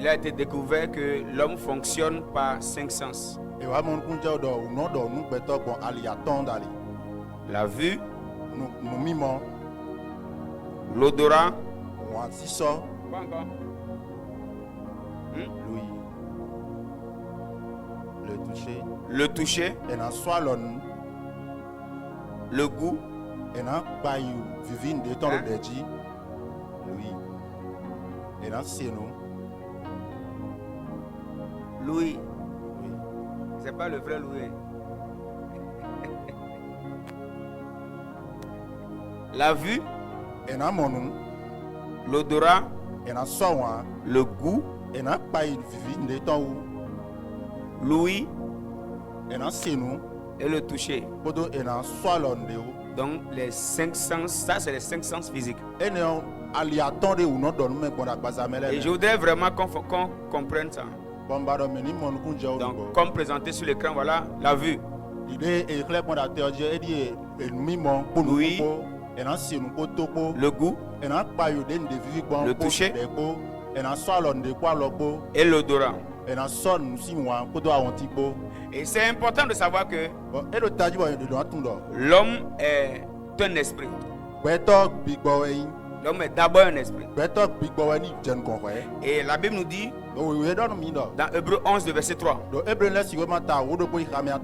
il a été découvert que l'homme fonctionne par 5 sens. La vue, l'odorat, le toucher, le goût, Louis. C'est pas le frère Louis. La vue, l'odorat, le goût, l'ouïe et le toucher. Donc les 5 sens, ça c'est les 5 sens physiques. Et je voudrais vraiment qu'on comprenne ça. Donc comme présenté sur l'écran, voilà la vue. L'ouïe, le goût, le toucher et l'odorat. Et c'est important de savoir que l'homme est un esprit. L'homme est d'abord un esprit. Et la Bible nous dit dans Hébreux 11, verset 3,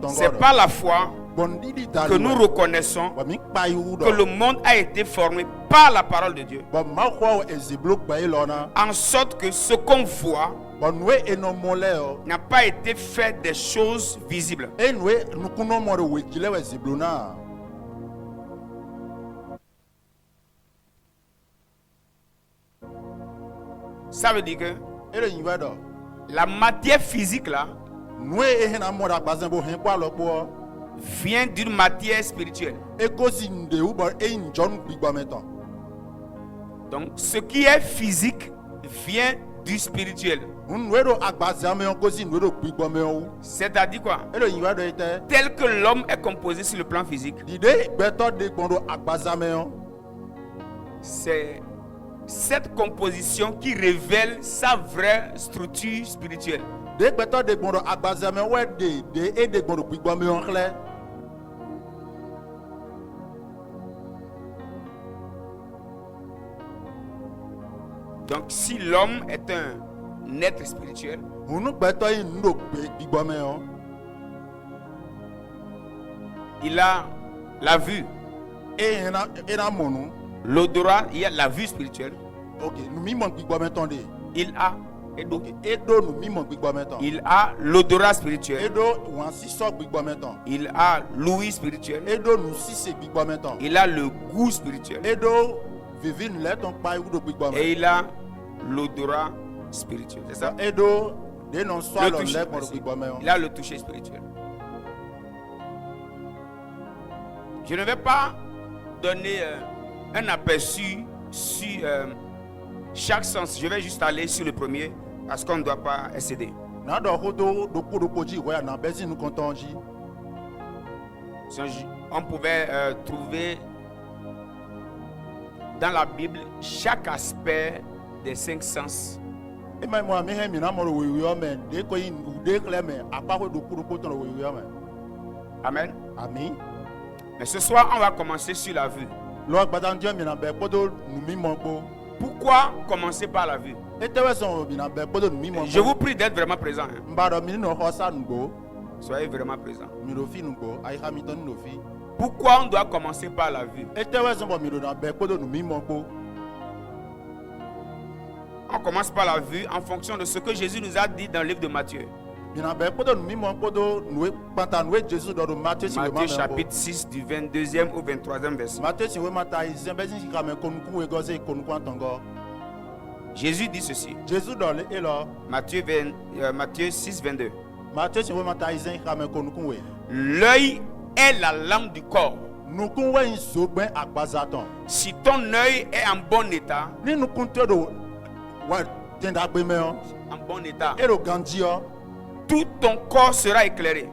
c'est par la foi que nous reconnaissons que le monde a été formé par la parole de Dieu, en sorte que ce qu'on voit n'a pas été fait des choses visibles. Ça veut dire que la matière physique là vient d'une matière spirituelle. Donc ce qui est physique vient du spirituel. C'est-à-dire quoi? Tel que l'homme est composé sur le plan physique, c'est cette composition qui révèle sa vraie structure spirituelle. Donc si l'homme est un être spirituel, il a la vue, l'odorat, il y a la vue spirituelle. Il a il a l'odorat spirituel. Il a l'ouïe spirituelle. Il a le goût spirituel. Et il a l'odorat spirituel. C'est ça? Il a le toucher spirituel. Je ne vais pas donner un aperçu sur chaque sens. Je vais juste aller sur le premier parce qu'on ne doit pas excéder. On pouvait trouver dans la Bible chaque aspect des 5 sens. Amen. Amen. Mais ce soir, on va commencer sur la vue. Pourquoi commencer par la vue? Je vous prie d'être vraiment présent. Soyez vraiment présent. Pourquoi on doit commencer par la vue? On commence par la vue en fonction de ce que Jésus nous a dit dans le livre de Matthieu. Matthieu chapitre 6 du 22e au 23e verset. Jésus dit ceci. Matthieu 6, 22. L'œil est la lampe du corps. Si ton œil est en bon état, tout ton corps sera éclairé.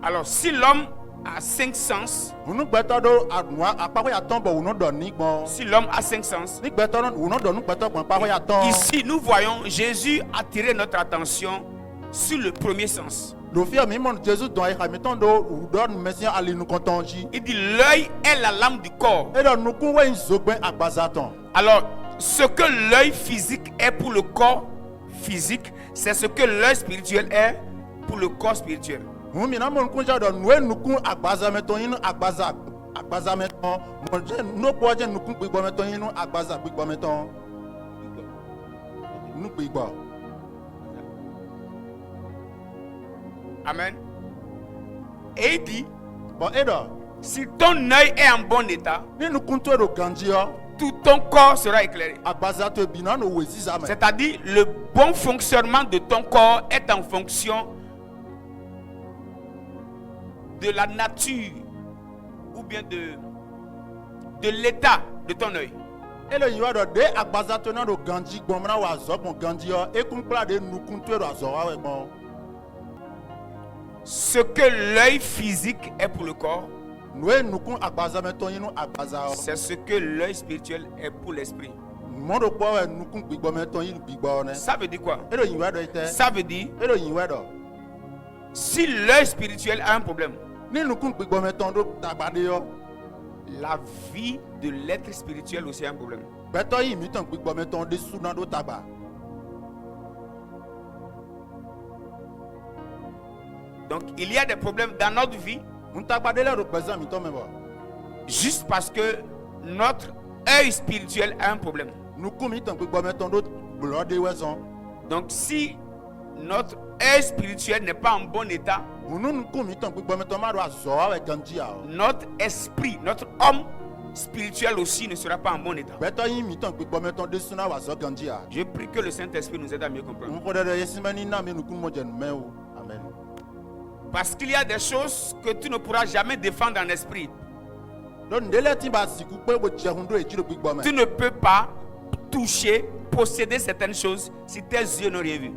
Alors si l'homme a 5 sens, Unugbɛtɔ ɖo anua akpaƒe atɔ̃ bɔ wònɔ dɔ ní gbɔn. si l'homme a 5 sens, Nígbɛtɔ wònɔ dɔ nugbɛtɔ gbɔn akpaƒe atɔ̃. ici nous voyons Jésus attirer notre attention sur le premier sens. Lofia mi mɔ Jésus dɔn ehamitɔ ɖo wòɖɔ numɛsia alinukɔtɔn dzi. Il dit l'œil est la lame du corps. Eɖɔ nukun wɛyin zogbɛn agbazatɔn. Alors, ce que l'œil physique est pour le corps physique, c'est ce que l'œil spirituel est pour le corps spirituel. Mina mɔ nukun dza ɖɔ nue nukun agbazametɔ yin agbazametɔ mɔdze nukpɔ dze nukun gbigbɔmetɔ yin agbaza gbigbɔmetɔ. Nugbigbɔ. Amen. Et il dit, Bon eɖɔ si ton œil est en bon état, ni nukun to ɖo gandziɔ tout ton corps sera éclairé. agbazatɔ bina no wo zizame. C'est-à-dire, le bon fonctionnement de ton corps est en fonction de la nature ou bien de l'état de ton œil. Ele yi wa ɖɔ de agbazatɔ na ɖo gandzi gbɔm na wo azɔ gbɔn gandziɔ ekun kpla de nukun to ɖo azɔ wa wɛ gbɔn. Ce que l'œil physique est pour le corps, Nue nukun agbazametɔ yin agbaza. c'est ce que l'œil spirituel est pour l'esprit. Mɔ ɖo kpɔ wɛ nukun gbigbɔmetɔ yin gbigbɔ ne. Ça veut dire quoi? Eɖo yi wa ɖɔ yi tɛ. Ça veut dire, Eɖo yi wa ɖɔ. si l'œil spirituel a un problème, Ni nukun gbigbɔmetɔ ɖo tagba de yɔ. la vie de l'être spirituel aussi a un problème. Gbɛtɔ yi mi tɔn gbigbɔmetɔ de suna ɖo tagba. Donc, il y a des problèmes dans notre vie Ntagba de lɛ ɖo gbɛzã mi tɔ mɛ bɔ. juste parce que notre œil spirituel a un problème. Nukun mi tɔn gbigbɔmetɔ ɖo gblɔ de wɛ zɔn. Donc, si notre œil spirituel n'est pas en bon état, Unu nukun mi tɔn gbigbɔmetɔ ma ɖo azɔ wa wɛ gandzia o. notre esprit, notre homme spirituel aussi ne sera pas en bon état. Gbɛtɔ yi mi tɔn gbigbɔmetɔ de suna wa zɔ gandzia. Je prie que le Saint-Esprit nous aide à mieux comprendre. Nkɔ ɖe yesime ni na mi nukun mɔ dze numɛ o. Amen. Parce qu'il y a des choses que tu ne pourras jamais défendre en esprit. Donc ndele ti ba siku pe bo jehun do ejiro gbigbɔmɛ. Tu ne peux pas toucher, posséder certaines choses si tes yeux n'ont rien vu.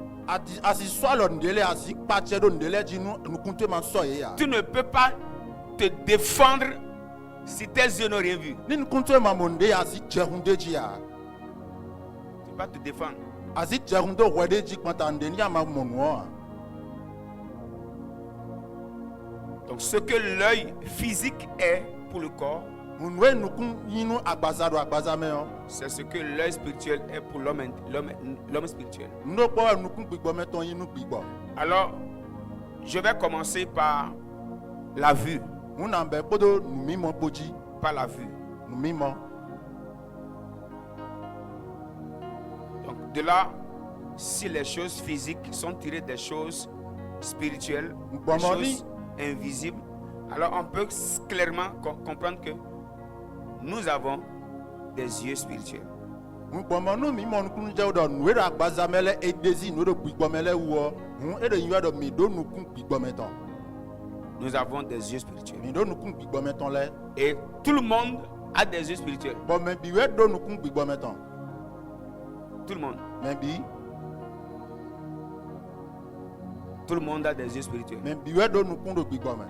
Asi swalɔ ndele asi kpatsɛ do ndele dzi nukun to ma sɔ ye ya. Tu ne peux pas te défendre si tes yeux n'ont rien vu. Ni nukun to ma mo nde asi jehun de dzi ya. Tu ne peux pas te défendre. Asi jehun do wɛ de dzi kpɔta nde ni ama mo nuɔ. Donc ce que l'œil physique est pour le corps, Nue nukun yinu agbaza do agbaza me yo. c'est ce que l'œil spirituel est pour l'homme spirituel. Ndo kpɔ nukun gbigbɔmetɔ yinu gbigbɔ. Alors, je vais commencer par la vue. Muna bɛ kpodo numimɔ kpodzi. Par la vue. Numimɔ. Donc de là, si les choses physiques sont tirées des choses spirituelles, des choses invisibles, alors on peut clairement comprendre que nous avons des yeux spirituels. Ngbɔmɔ mi mɔ nukun dze ɖɔ nue ɖe agbaza me lɛ edezi nue ɖe gbigbɔmɛ lɛ wɔ. Eɖe yi wa ɖɔ mi ɖo nukun gbigbɔmetɔ. Nous avons des yeux spirituels. Mi ɖo nukun gbigbɔmetɔ lɛ. Et tout le monde a des yeux spirituels. Bɔn mɛ bi wɛ ɖo nukun gbigbɔmetɔ. Tout le monde. Mɛ bi. Tout le monde a des yeux spirituels. Mɛ bi wɛ ɖo nukun ɖo gbigbɔmɛ.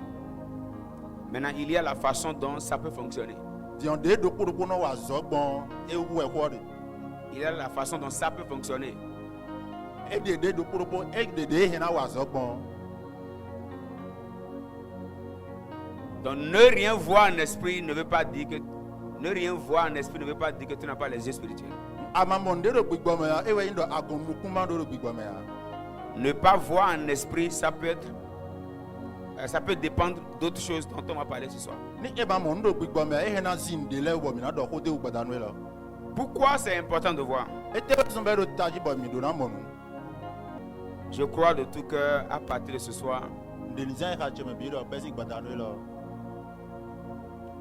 Maintenant, il y a la façon dont ça peut fonctionner. Diɔn de ɖokpoɖokpo na wa zɔ gbɔn ewu ɛxɔ de. Il y a la façon dont ça peut fonctionner. Eɖe de ɖokpoɖokpo eɖe de hena wa zɔ gbɔn. Donc ne rien voir en esprit ne veut pas dire que tu n'as pas les yeux spirituels. Amamɔ nde ɖo gbigbɔmɛ ya ewɔ yi ɖɔ agɔn nukun ma ɖo gbigbɔmɛ ya. Ne pas voir en esprit, ça peut dépendre d'autres choses dont on va parler ce soir. Ni eba mɔ nuɖo gbigbɔmɛ ehena zi nde lɛ wɔ mina ɖɔ xɔ de wo gbadanu lɔ. Pourquoi c'est important de voir? Ete bɛ sɔn bɛ ɖo tadzi bɔ mi ɖo na mɔ nu. Je crois de tout cœur à partir de ce soir, Ndenizã exa tseme bi ɖɔ bɛsi gbadanu lɔ.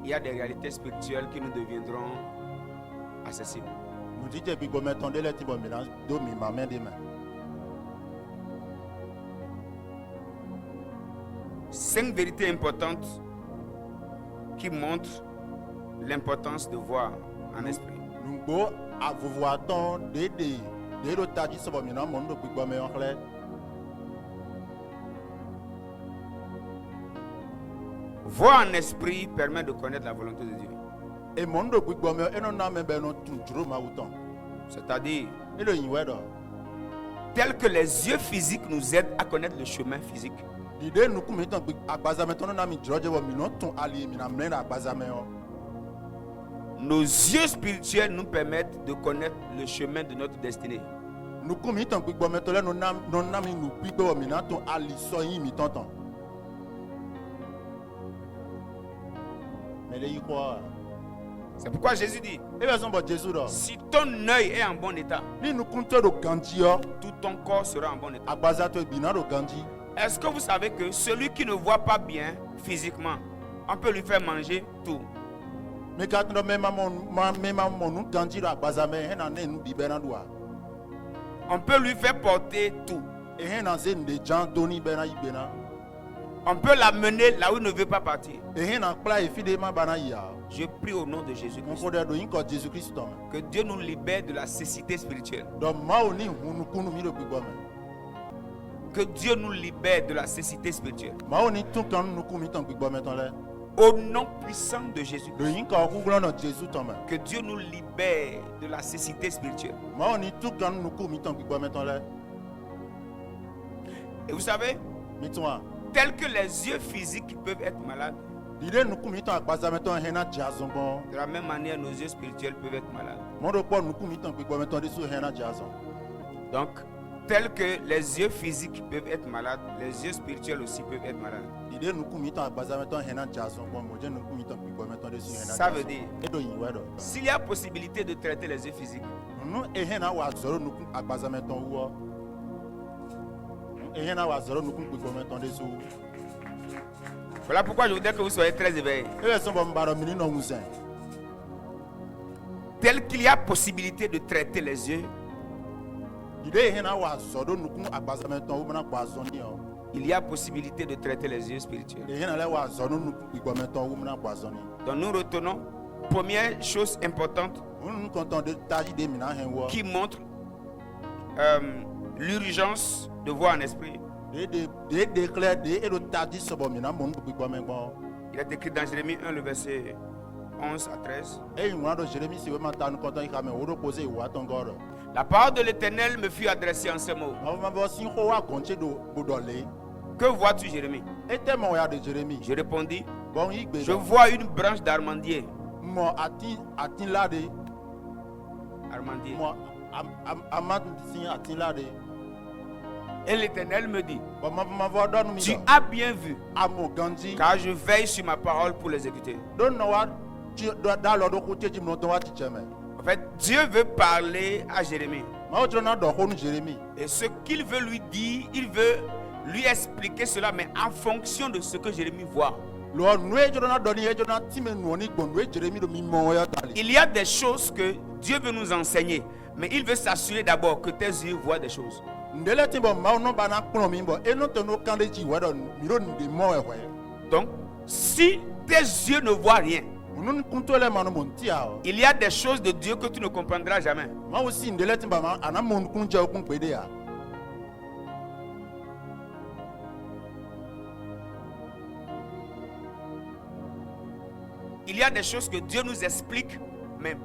il y a des réalités spirituelles qui nous deviendront accessibles. Nudite gbigbɔmetɔ de lɛ ti bɔ mina do mi mamɛ de me. 5 vérités importantes qui montrent l'importance de voir en esprit. Nugbo avovo atɔ de ɖo tadzi sɔbɔ mina mɔ nuɖo gbigbɔmɛ yɔ xlẽ. Voir en esprit permet de connaître la volonté de Dieu. Et mon do gbigbomi eno na me be no tun duro ma wuton. C'est-à-dire, E lo yin wedo. tel que les yeux physiques nous aident à connaître le chemin physique, Dide nuku mi ton agbazame ton na mi droje wo mi no tun ali mi na mre na agbazame o. nos yeux spirituels nous permettent de connaître le chemin de notre destinée. Nuku mi ton gbigbomi to le no na mi nu gbigbo wo mi na tun ali so yin mi tonton. Mais le yi quoi? C'est pourquoi Jésus dit, E be son bo Jésus do. si ton œil est en bon état, Ni nuku to do ganji o, tout ton corps sera en bon état. agbaza to bina do ganji. Est-ce que vous savez que celui qui ne voit pas bien physiquement, on peut lui faire manger tout? Me ka tro me ma mon nu ganji do agbazame he na ne nu bi be na do a. On peut lui faire porter tout. E he na ze nde jan doni be na ibe na. On peut l'amener là où il ne veut pas partir. E he na kpla e fi de ma bana ya. Je prie au nom de Mon Jésus-Christ frère do yin ko Jésus Christ ton. que Dieu nous libère de la cécité spirituelle. Donc ma oni hunu kunu mi do gbigbomi. Que Dieu nous libère de la cécité spirituelle. Ma oni tun kan nuku mi ton gbigbomi ton le. Au nom puissant de Jésus. Do yin ko kuglo no Jésus ton me. Que Dieu nous libère de la cécité spirituelle. Ma oni tun kan nuku mi ton gbigbomi ton le. Et vous savez, Mi tun a. tel que les yeux physiques peuvent être malades, Dide nuku mi ton agbazame ton he na jazon bon. de la même manière, nos yeux spirituels peuvent être malades. Mon do po nuku mi ton gbigbomi ton de su he na jazon. Donc, tel que les yeux physiques peuvent être malades, les yeux spirituels aussi peuvent être malades. Dide nuku mi ton agbazame ton he na jazon bon. Mo je nuku mi ton gbigbomi ton de su he na Ça veut jazon. dire, E do yin wedo. s'il y a possibilité de traiter les yeux physiques, Nu e he na wa zoro nuku agbazame ton wo. E he na wa zoro nuku gbigbomi ton de su. voilà pourquoi je voudrais que vous soyez très éveillés. E be son bo mbaro mi ni no musen. Tel qu'il y a possibilité de traiter les yeux, Dide he na wa zoro nuku agbazame ton wo na gbazon ni o. il y a possibilité de traiter les yeux spirituels. E he na le wa zoro nuku gbigbomi ton wo na gbazon ni. Donc nous retenons, première chose importante Nous comptons de taji de mina hen wo. qui montre l'urgence de voir en esprit. De déclare de e do taji sobo mina mon gbigbomi bon. Il est écrit dans Jérémie 1, le verset 11 à 13. E yin wa do Jérémie si we ma ta nu comptons i ka me wo do poser wa ton goro. La parole de l'Éternel me fut adressée en ces mots. Ma bo sin ho wa konche do bodole. Que vois-tu, Jérémie? E te mo ya de Jérémie. Je répondis, Bon i gbe. je vois une branche d'amandier. Mo atin la de. Amandier. Mo amad sin atin la de. Et l'Éternel me dit, Bon ma vo do nu mi tu do. as bien vu, Amo ganji. car je veille sur ma parole pour l'exécuter. Don no wa da lo do ku teji mo to wa ti cheme. En fait, Dieu veut parler à Jérémie. Ma o tro na do ho nu Jérémie. Et ce qu'il veut lui dire, il veut lui expliquer cela, mais en fonction de ce que Jérémie voit. Lo nu e joro na do ni e joro na ti me nu oni gbon nu e Jérémie do mi mo ya tali. Il y a des choses que Dieu veut nous enseigner, mais il veut s'assurer d'abord que tes yeux voient des choses. Ndele ti bo ma no ba na kpon mi bo e no to no kan de ji wa do mi ro ndi mo e hwe. Donc, si tes yeux ne voient rien, Nun kuntole ma no mon ti a o. il y a des choses de Dieu que tu ne comprendras jamais. Ma o si ndele ti ba ma ana mon kunje o kun pede ya. Il y a des choses que Dieu nous explique, mais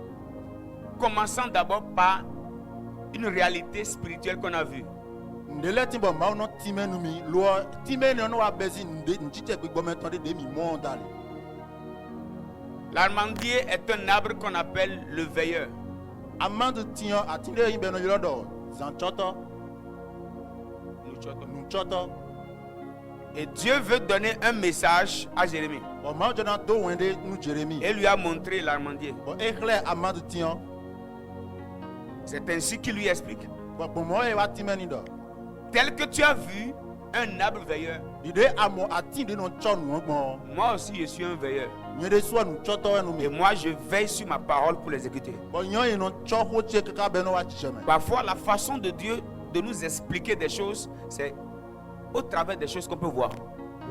commençant d'abord par une réalité spirituelle qu'on a vue. Ndele ti bo ma no ti me nu mi lo ti me no wa bezi ndite gbigbo me ton de mi mo dali. L'amandier est un arbre qu'on appelle le veilleur. Amadu tiyan atinde yin be no yoro do zan choto nu choto. Et Dieu veut donner un message à Jérémie. Bon ma jona do wende nu Jérémie. Et lui a montré l'amandier. Bon e clair Amadu tiyan. C'est ainsi qu'il lui explique. Bon mo e wa ti me ni do. Tel que tu as vu un arbre veilleur, Ide amo atinde no cho nu gbon. moi aussi je suis un veilleur. Nyede so nu choto e nu Et mi. moi je veille sur ma parole pour l'exécuter. Bon yan yin no cho ho che ka be no wa chicheme. Parfois la façon de Dieu de nous expliquer des choses, c'est au travers des choses qu'on peut voir.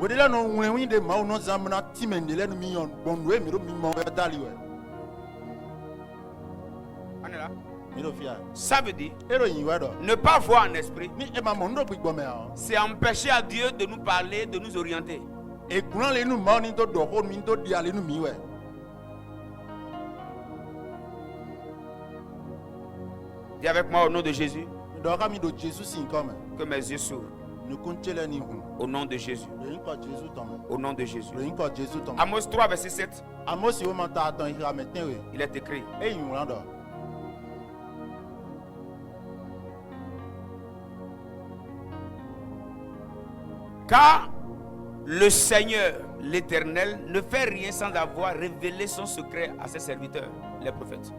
Wedele no nwen de ma no zamna ti me ndele nu mi yon bon we mi ro mi mo e dali we. On est là. Mi do fia. Ça veut dire Ero yin we do. ne pas voir en esprit, Ni e ma mo ndo gbigbo me a. c'est empêcher à Dieu de nous parler, de nous orienter. Et quand les nous morts, nous dormons, nous dis aller nous mieux. Dis avec moi au nom de Jésus. Que mes yeux s'ouvrent. Au nom de Jésus. Au nom de Jésus. Amos 3, verset 7. Il est écrit. Car le Seigneur, l'Éternel, ne fait rien sans avoir révélé son secret à ses serviteurs, les prophètes.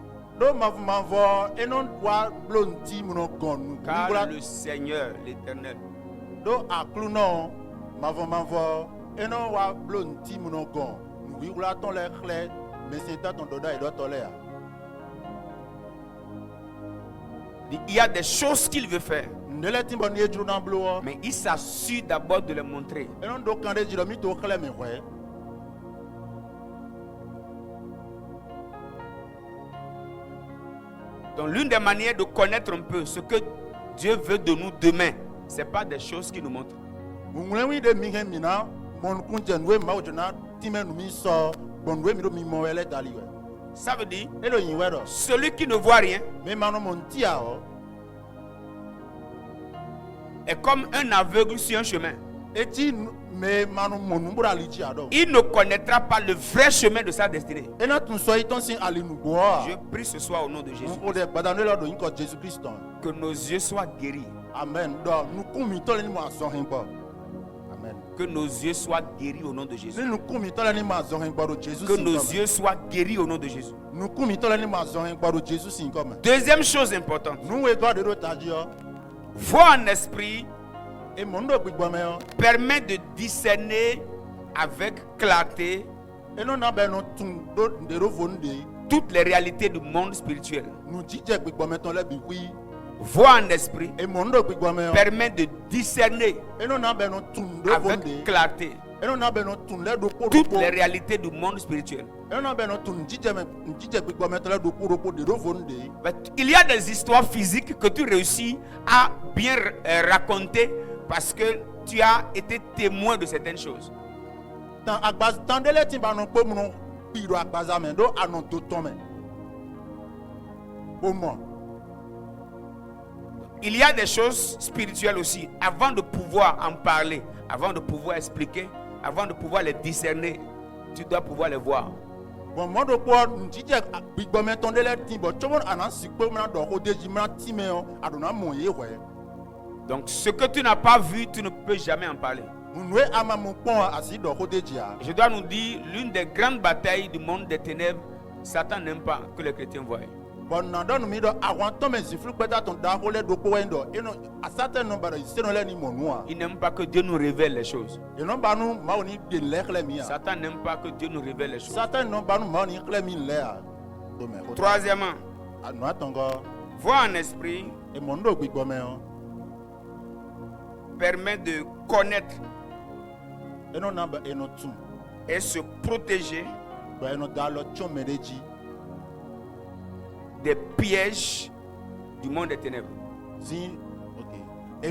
Car le Seigneur, l'Éternel, il y a des choses qu'il veut faire, mais il s'assure d'abord de les montrer. Donc l'une des manières de connaître un peu ce que Dieu veut de nous demain, ce n'est pas des choses qu'il nous montre. Ça veut dire, celui qui ne voit rien est comme un aveugle sur un chemin. Il ne connaîtra pas le vrai chemin de sa destinée. Je prie ce soir au nom de Jésus que nos yeux soient guéris. Amen. Que nos yeux soient guéris au nom de Jésus. Que nos yeux soient guéris au nom de Jésus. Deuxième chose importante. Voir en esprit permet de discerner avec clarté toutes les réalités du monde spirituel. Voir en esprit permet de discerner avec clarté toutes les réalités du monde spirituel. Il y a des histoires physiques que tu réussis à bien raconter parce que tu as été témoin de certaines choses. Il y a des choses spirituelles aussi. Avant de pouvoir en parler, avant de pouvoir expliquer, avant de pouvoir les discerner, tu dois pouvoir les voir. Donc ce que tu n'as pas vu, tu ne peux jamais en parler. Je dois nous dire, l'une des grandes batailles du monde des ténèbres, Satan n'aime pas que les chrétiens voient. Il n'aime pas que Dieu nous révèle les choses. Satan n'aime pas que Dieu nous révèle les choses. Troisièmement, voir en esprit permet de connaître et se protéger des pièges du monde des ténèbres. Ça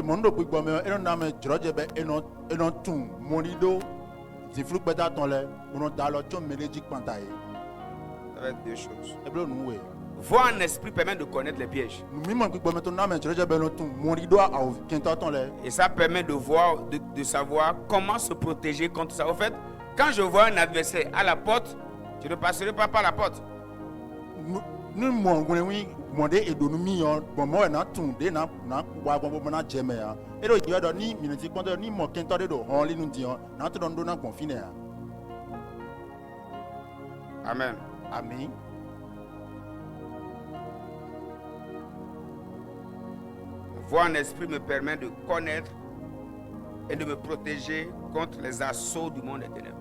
va être deux choses. Voir en esprit permet de connaître les pièges. Et ça permet de voir, de savoir comment se protéger contre ça. En fait, quand je vois un adversaire à la porte, je ne passerai pas par la porte. Amen. Amen. Voir en esprit me permet de connaître et de me protéger contre les assauts du monde des ténèbres.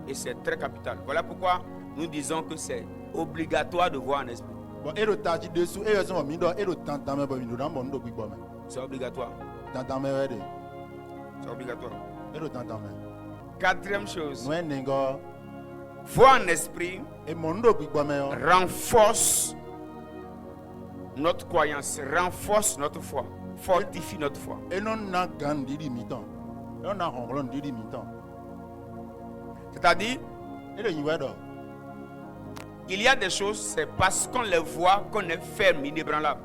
Et c'est très capital. Voilà pourquoi nous disons que c'est obligatoire de voir en esprit. C'est obligatoire. C'est obligatoire. Quatrième chose. Voir en esprit renforce Notre croyance renforce notre foi, fortifie notre foi. Et non na gan diri mitan. Et non na honglon diri mitan. C'est-à-dire, Et le yiwedo. il y a des choses, c'est parce qu'on les voit qu'on est ferme, inébranlable.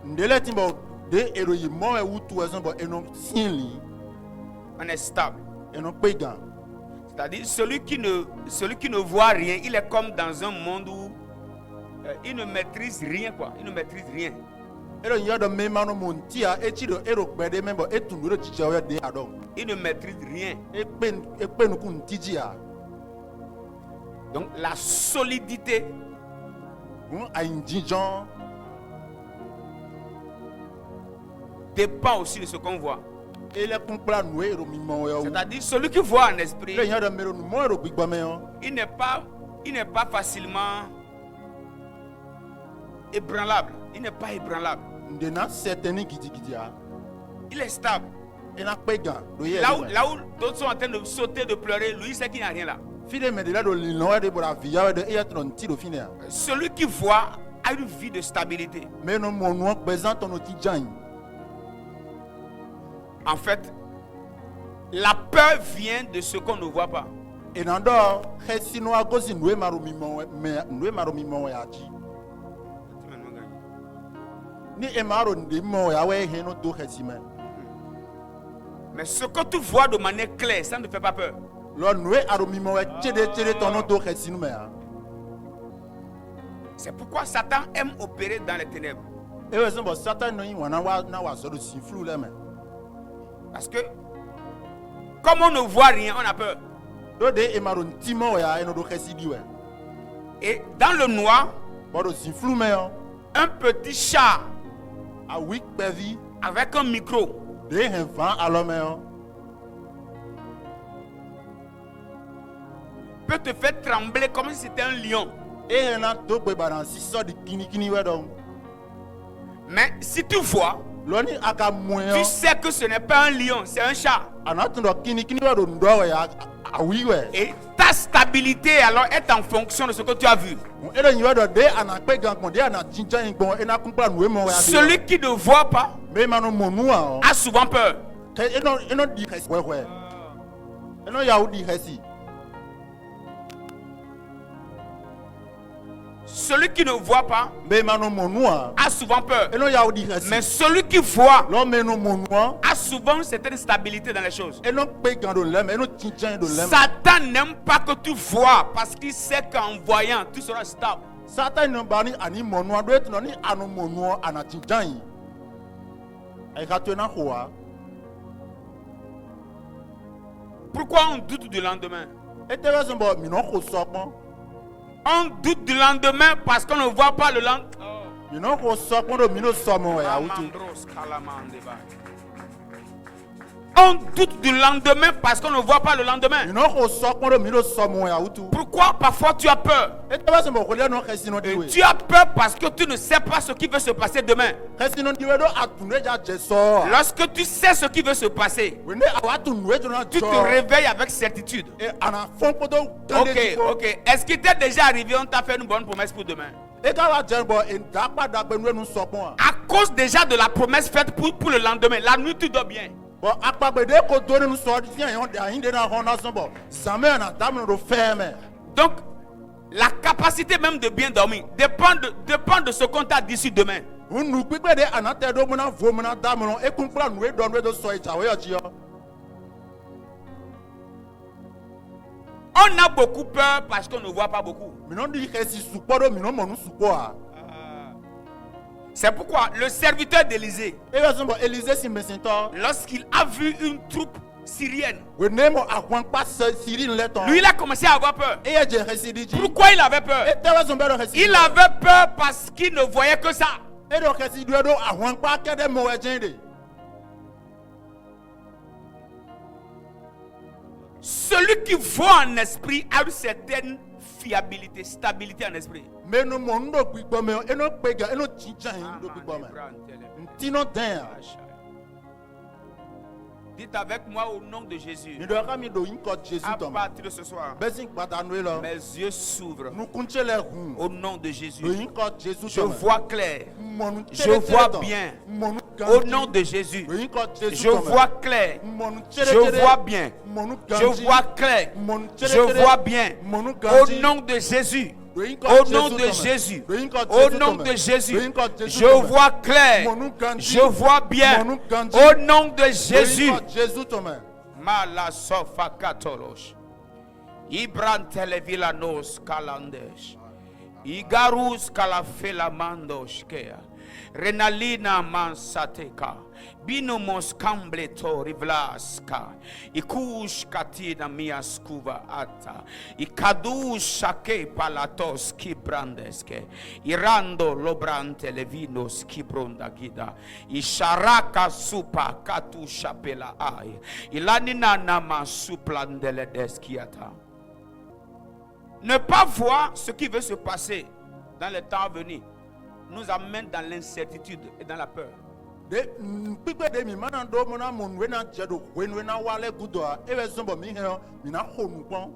Ndele timbo de ero yi mo e wutu ezon bo enon sienli. On est stable. Enon pegan. C'est-à-dire, celui qui ne voit rien, il est comme dans un monde où il ne maîtrise rien, quoi. Il ne maîtrise rien. Ero yiwedo me mano montia e chido ero gbede membo e tunuro chichewe de adon. Il ne maîtrise rien. E pe nuku ntijia. Donc, la solidité A injijan dépend aussi de ce qu'on voit. ele kunkla noue ero mimo yo. C'est-à-dire, celui qui voit en esprit, Le yiwedo mero nu mo ero gbigbame yo. il n'est pas facilement ébranlable. Il n'est pas ébranlable. Ndena certaine gidigidia. Il est stable. Ena pegan do ye. Là où d'autres sont en train de sauter, de pleurer, lui, il sait qu'il n'y a rien là. Fide me de la do lino de bora via de e tron ti do fine. Celui qui voit a une vie de stabilité. Mais non mon no présente on ti jan. En fait, la peur vient de ce qu'on ne voit pas. Et nando hesino agosi noue maro mimo ya ji. Ni e maro ndi mo ya we he no do hesime. Mais ce que tu vois de manière claire, ça ne te fait pas peur. Lo noue aro mimo we chede tono do hesinu me ya. C'est pourquoi Satan aime opérer dans les ténèbres. E we so bo Satan no yin wana wa na wa so do si flu le me. Parce que, comme on ne voit rien, on a peur. Do de e maro ntimo ya e no do hesidi we. Et dans le noir, Bo do si flu me yo. un petit chat A week pevi avec un micro de hen van alo me yo. peut te faire trembler comme si c'était un lion. E hen na do gbe baran si so di kini we don. Mais si tu vois, Lo ni aka mo yo. tu sais que ce n'est pas un lion, c'est un chat. Anatun do kini we do ndo we ya a wi we. Et ta stabilité alors est en fonction de ce que tu as vu. Ero yin we do de ana pe gan kon de ana jinjan gbon e na kunkla noue mo ya. Celui qui ne voit pas Me manu monu a. a souvent peur. Eno di hesi we. Eno ya u di hesi. Celui qui ne voit pas Me manu monu a. a souvent peur. Eno ya u di hesi. Mais celui qui voit Lo me no monu a. a souvent une certaine stabilité dans les choses. Eno pe gan do lem, eno jinjan do lem. Satan n'aime pas que tu vois parce qu'il sait qu'en voyant, tu seras stable. Satan no bani ani monu a do et no ni anu monu ana jinjan. Ai ka to na hoa. Pourquoi on doute du lendemain? E te we so bo mi no ko so pon. On doute du lendemain parce qu'on ne voit pas le lendemain. Mi no ko so pon do mi no so mo ya utu. On doute du lendemain parce qu'on ne voit pas le lendemain. Mi no ko so pon do mi no so mo ya utu. Pourquoi parfois tu as peur? E te we so bo ko le no hesi no di we. Tu as peur parce que tu ne sais pas ce qui va se passer demain. Hesi no di we do atune ja je so. Lorsque tu sais ce qui va se passer, We ne awatu nwe jo na tu te jo. réveilles avec certitude. E ana fon poto Ok. Est-ce qu'il t'est déjà arrivé, on t'a fait une bonne promesse pour demain? E ka wa je bo en da pa da pe nwe nu so pon. À cause déjà de la promesse faite pour le lendemain, la nuit tu dors bien. Bo apagbede ko do nu so di yan yon da yin de na ho na so bo. Zame na dam no do fe me. Donc, la capacité même de bien dormir dépend de ce qu'on t'a dit sur demain. Unu pípẹ́ de anate do muna vo muna da muna ekun kura nwe do so ìjàwé ọjí ọ. On a beaucoup peur parce qu'on ne voit pas beaucoup. Mìíràn di ìkẹsì sùpọ̀ do mìíràn mọ̀nù sùpọ̀ à. C'est pourquoi le serviteur d'Élysée, Ewé sọ̀bọ̀ Élysée si mèsìn tọ́. lorsqu'il a vu une troupe syrienne, Wèné mọ̀ àwọn pa Syrie ńlẹ́tọ̀. lui il a commencé à avoir peur. Eye jẹ ìkẹsì di jí. Pourquoi il avait peur? Etewé sọ̀bọ̀ ẹ̀rọ ìkẹsì. Il avait peur parce qu'il ne voyait que ça. Ẹ̀rọ ìkẹsì du ẹ̀dọ̀ àwọn pa kẹ́dẹ́ mọ̀ ẹ̀jẹ̀ de. Celui qui voit en esprit a une certaine fiabilité, stabilité en esprit. Mẹ́nu mọ̀ ń lò gbígbọ́ mẹ́ ẹnu pẹ̀gà ẹnu jíjà yín ló gbígbọ́ mẹ́. Ntínú dẹ́n à. Dites avec moi au nom de Jésus. Ni do kami do yin ko Jésus À tome. partir de ce soir, Bezin kpata nu lo. mes yeux s'ouvrent Nu kunche le hun. au nom de Do Jésus. yin ko Jésus Je tome. vois clair. Monu Je tere vois tere bien. ton. Monu Au ganji. nom de Jésus. Do yin ko Jésus Je tome. vois clair. Monu tere Je tere. vois bien. Monu Je ganji. vois clair. Monu tere Je tere. vois bien. Monu Au ganji. nom de Jésus. Do yin ko Au Jésus nom de tome. Jésus. Do yin ko Au Jésus nom tome. de Jésus. Do yin ko Jésus Je tome. vois clair. Monu ganji. Je vois bien. Monu ganji. Au nom de Do yin Jésus. ko Jésus tome. Mala sofa katolos. Ibran televilanos kalandes. Igarus kalafelamandos kea. Renalina mansateka. Binomos kambleto rivlaska. Ikush katina miaskuva ata. Ikadush shake palatos kibrandeske. Irando lobrante levinos kibronda gida. Isharaka supa katu shapela ai. Ilanina nama suplandele deskiata. Ne pas voir ce qui veut se passer dans les temps à venir nous amène dans l'incertitude et dans la peur. De pipe de mi mana do mona mon we na jedo we na wale gudo a e we zombo mi he mi na honu pon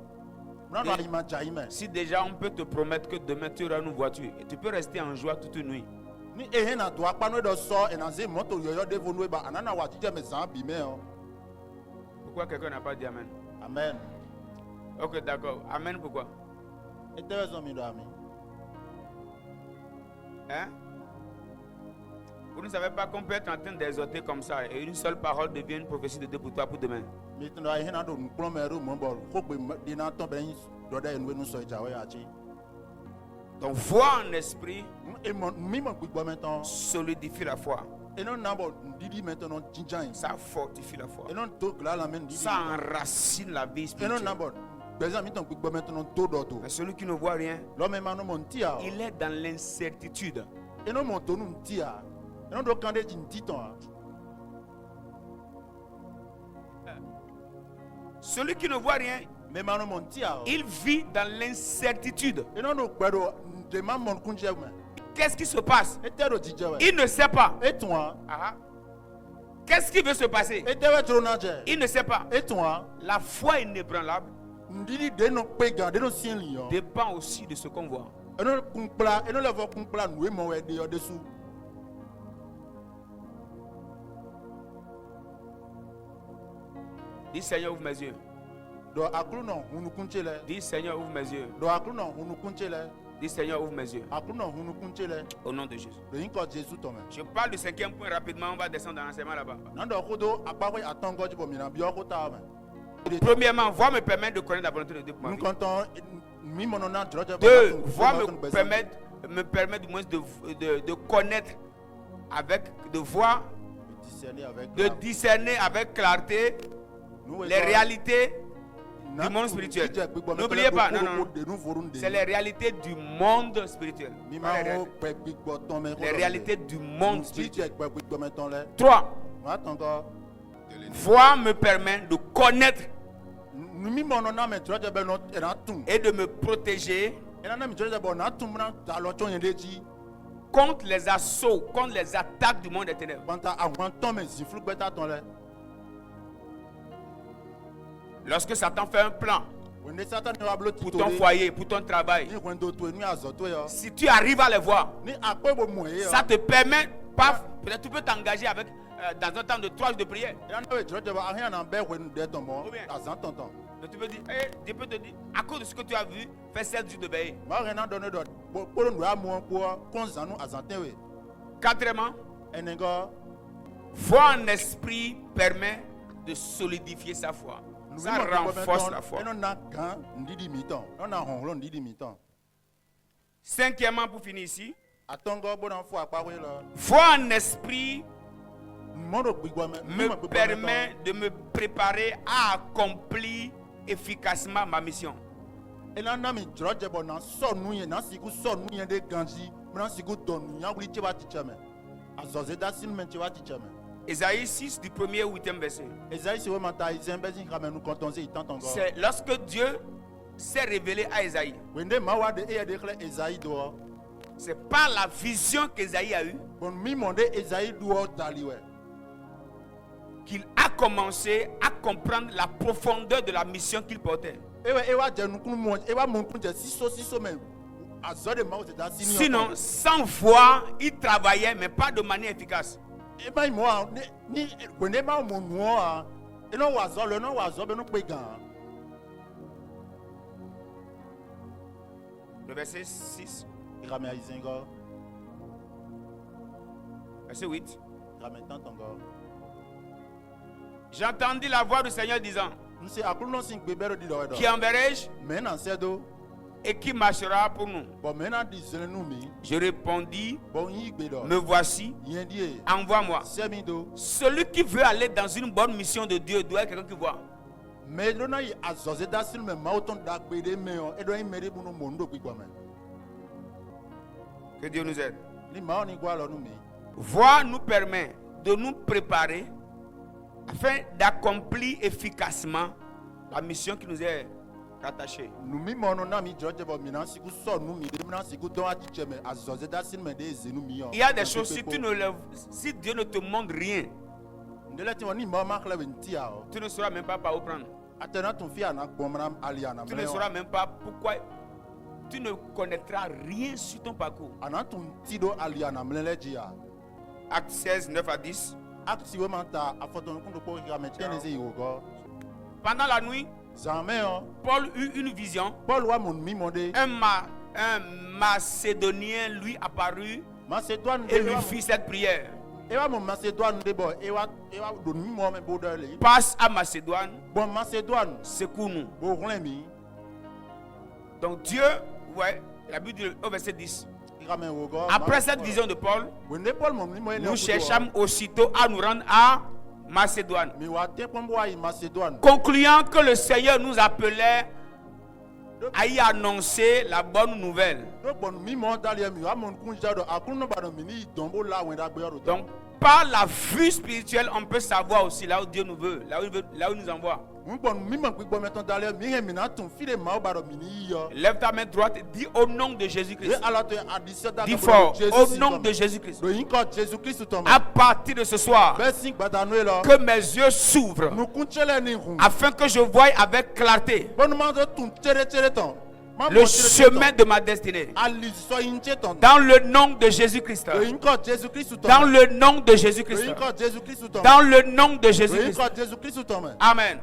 na no ima jaime. Si déjà on peut te promettre que demain tu auras une voiture et tu peux rester en joie toute une nuit. Ni e he na do apa no do so e na ze moto yoyo de vonu e ba anana wa jije me zan bi me o. Pourquoi quelqu'un n'a pas dit Amen? Amen. Ok, d'accord. Amen, pourquoi? E te we zo mi do ami. Hein? Vous ne savez pas qu'on peut être en train d'exhorter comme ça et une seule parole devient une prophétie de Dieu pour toi pour demain. Mi tno e he na do nplo me ru mo bol ko gbe di na ton ben do de enwe nu so ja we achi. Donc, foi en esprit E mo mi mo gbigbo meton. solidifie la foi. E no na bo didi meton jinjan. Ça fortifie la foi. E no to gla la men didi. Ça enracine la vie E no na spirituelle. bo bezan mi ton gbigbo meton to do to. Mais celui qui ne voit rien, L'homme est maintenant mon tia. il est dans l'incertitude. Et non mon tonou tia. Et non do kande jin titon. Celui qui ne voit rien, Mais maintenant mon tia. il vit dans l'incertitude. Et non do kwedo de man mon kunje me. Qu'est-ce qui se passe? Et te do dije we. Il ne sait pas. Et toi? Ah. Qu'est-ce qui veut se passer? Et te we trona je. Il ne sait pas. Et toi? La foi inébranlable Ndidi de no pega de no sien lion. dépend aussi de ce qu'on voit. Et non kumpla, et non levo kumpla nou e mo we de yo dessous. Dis Seigneur, ouvre mes yeux. Do aklu no hunu kunche le. Dis Seigneur, ouvre mes yeux. Do aklu no hunu kunche le. Dis Seigneur, ouvre mes yeux. Aklu no hunu kunche le. Au nom de Jésus. Do yin ko Jésus to me. Je parle du 5e point rapidement. On va descendre dans l'enseignement là-bas. Nan do kodo apakwe atongo jibo mi na bi o ko ta me. Premièrement, voir me permettre de connaître la volonté de Dieu pour ma Nous vie. comptons mi monona droge. Deux, voir me permettre du moins de connaître avec, de voir, de discerner avec clarté les réalités du monde spirituel. N'oubliez pas, non, non, c'est les réalités du monde spirituel. Les réalités du monde spirituel. 3. Voir me permet de connaître et de me protéger contre les assauts, contre les attaques du monde des ténèbres. Lorsque Satan fait un plan pour ton foyer, pour ton travail, si tu arrives à les voir, ça te permet, peut-être tu peux t'engager avec dans un temps de 3 jours de prière. Mais tu peux dire, Dieu peut te dire, à cause de ce que tu as vu, fais 7 jours de veille. Quatrièmement, foi en esprit permet de solidifier sa foi. Ça renforce la foi. Cinquièmement, pour finir ici, foi en esprit me permet de me préparer à accomplir efficacement ma mission. Ésaïe 6 du 1er au 8e verset. C'est lorsque Dieu s'est révélé à Ésaïe. C'est par la vision qu'Ésaïe a eue qu'il a commencé à comprendre la profondeur de la mission qu'il portait. Sinon, sans foi, il travaillait, mais pas de manière efficace. Le verset 6, verset 8. J'entendis la voix du Seigneur disant: Qui enverrai-je et qui marchera pour nous? Je répondis: Me voici, envoie-moi. Celui qui veut aller dans une bonne mission de Dieu doit être quelqu'un qui voit. Que Dieu nous aide. Voir nous permet de nous préparer afin d'accomplir efficacement la mission qui nous est rattachée. Il y a des choses, si Dieu ne te montre rien, tu ne sauras même pas par où prendre. Tu ne sauras même pas pourquoi. Tu ne connaîtras rien sur ton parcours. Acte 16, 9 à 10. Pendant la nuit, Paul eut une vision. Un Macédonien lui apparut et lui fit cette prière: Passe à Macédoine, secours-nous. Donc Dieu, la Bible dit au verset 10. Après cette vision de Paul, nous cherchons aussitôt à nous rendre à Macédoine, concluant que le Seigneur nous appelait à y annoncer la bonne nouvelle. Donc, par la vue spirituelle, on peut savoir aussi là où Dieu nous veut, là où il nous envoie. Lève ta main droite et dis: au nom de Jésus-Christ. Dis fort: au nom de Jésus-Christ. À partir de ce soir, que mes yeux s'ouvrent afin que je voie avec clarté le chemin de ma destinée. Dans le nom de Jésus-Christ. Dans le nom de Jésus-Christ. Dans le nom de Jésus-Christ. Amen.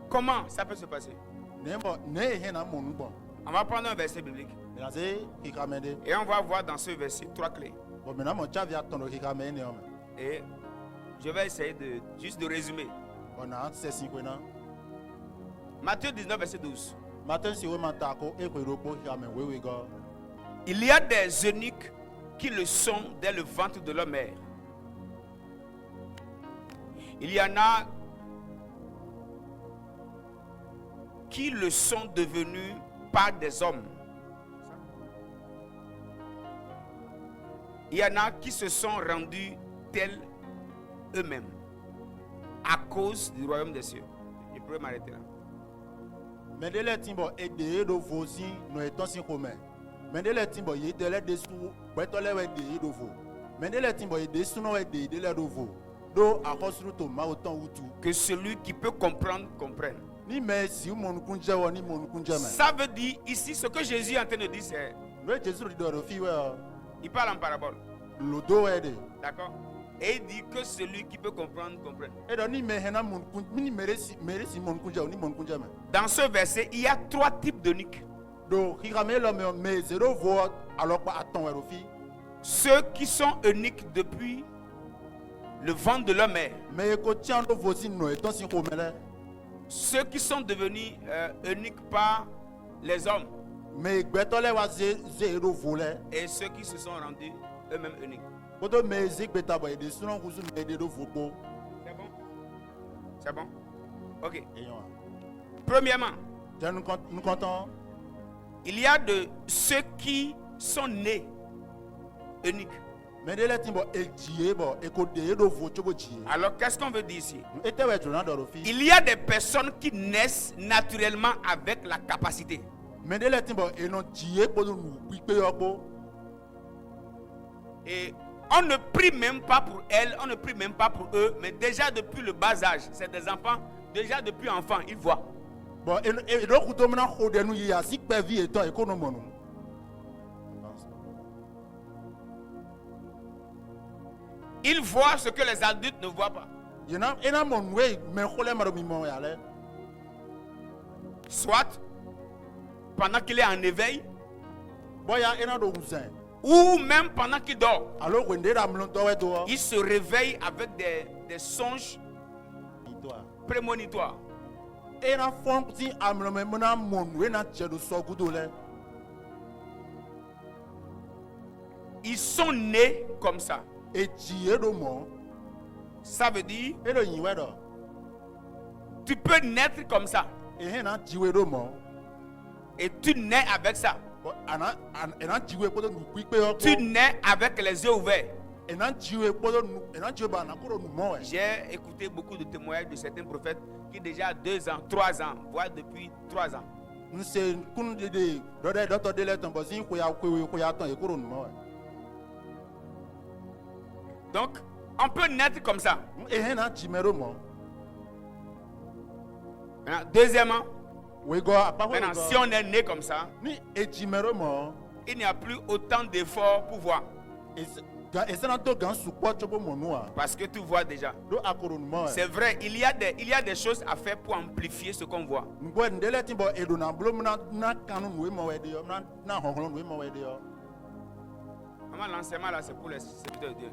Comment ça peut se passer? On va prendre un verset biblique et on va voir dans ce verset 3 clés. Et je vais essayer juste de résumer. Matthieu 19, verset 12. Il y a des eunuques qui le sont dès le ventre de leur mère. Il y en a qui le sont devenus par des hommes. Il y en a qui se sont rendus tels eux-mêmes à cause du royaume des cieux. Je pourrais m'arrêter là. Que celui qui peut comprendre, comprenne. Ça veut dire ici, ce que Jésus est en train de dire, c'est... Il parle en parabole. D'accord? Et il dit que celui qui peut comprendre, comprenne. Dans ce verset, il y a 3 types d'eunuques. Ceux qui sont eunuques depuis le ventre de leur mère. Ceux qui sont devenus eunuques par les hommes. Et ceux qui se sont rendus eux-mêmes eunuques. C'est bon? C'est bon? Ok. Premièrement, il y a de ceux qui sont nés eunuques. Alors, qu'est-ce qu'on veut dire ici? Il y a des personnes qui naissent naturellement avec la capacité. Et On ne prie même pas pour elles, on ne prie même pas pour eux, mais déjà depuis le bas âge, c'est des enfants, déjà depuis enfants, ils voient. Bon, et donc, vous demandez à de nous, il y a si peu vie et temps, et qu'on nous montre. Ils voient ce que les adultes ne voient pas. Il y en a mon way, mais on l'a marre mimon ya le. Soit pendant qu'il est en éveil, Bon, il y a un de cousin. ou même pendant qu'il dort. Alors, on est dans le temps et toi. Il se réveille avec des songes prémonitoires. Et na fond si amlome mona mon we na tchedo so gudole. Ils sont nés comme ça. Et tié do mo. Ça veut dire, Et le yiwe do. tu peux naître comme ça. Et na tiwe do mo. Et tu nais avec ça. Bon, ana tiwe ko do nu pipe o. Tu nais avec les yeux ouverts. Et na tiwe ko do nu, et na tiwe ba na ko do nu mo e. J'ai écouté beaucoup de témoignages de certains prophètes qui déjà 2 ans, 3 ans, voire depuis 3 ans. Nous c'est kun de do de docteur de leton bo sin ko ya ton e ko do nu mo e. Donc, on peut naître comme ça. Et na timero mo. Maintenant, deuxièmement, We go apa ko. maintenant, si on est né comme ça, Ni e timero mo. il n'y a plus autant d'efforts pour voir. Et ça na to gan support cho mo nu a. Parce que tu vois déjà. Do akoro nu mo e. C'est vrai, il y a des choses à faire pour amplifier ce qu'on voit. Ngo ndele timbo edo na blom na kanu nu mo we de yo na honhon nu mo we de yo. Comment l'enseignement là, c'est pour les serviteurs de Dieu.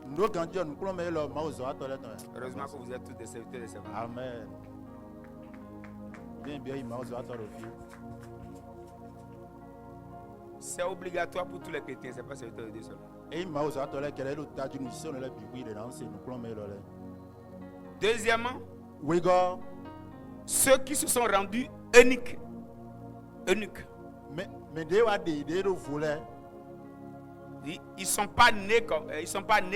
Ndo kan John ko me lo ma ozo atole ton. Heureusement que vous êtes tous des serviteurs de servants. Amen. Bien ma ozo atole fi. C'est obligatoire pour tous les chrétiens, c'est pas serviteurs de Dieu seulement. Et ma ozo atole kele lo taju nu si on le biwi de na se nu ko me lo le. Deuxièmement, We go ceux qui se sont rendus eunuques. me de wa de do vole. Ils sont pas nés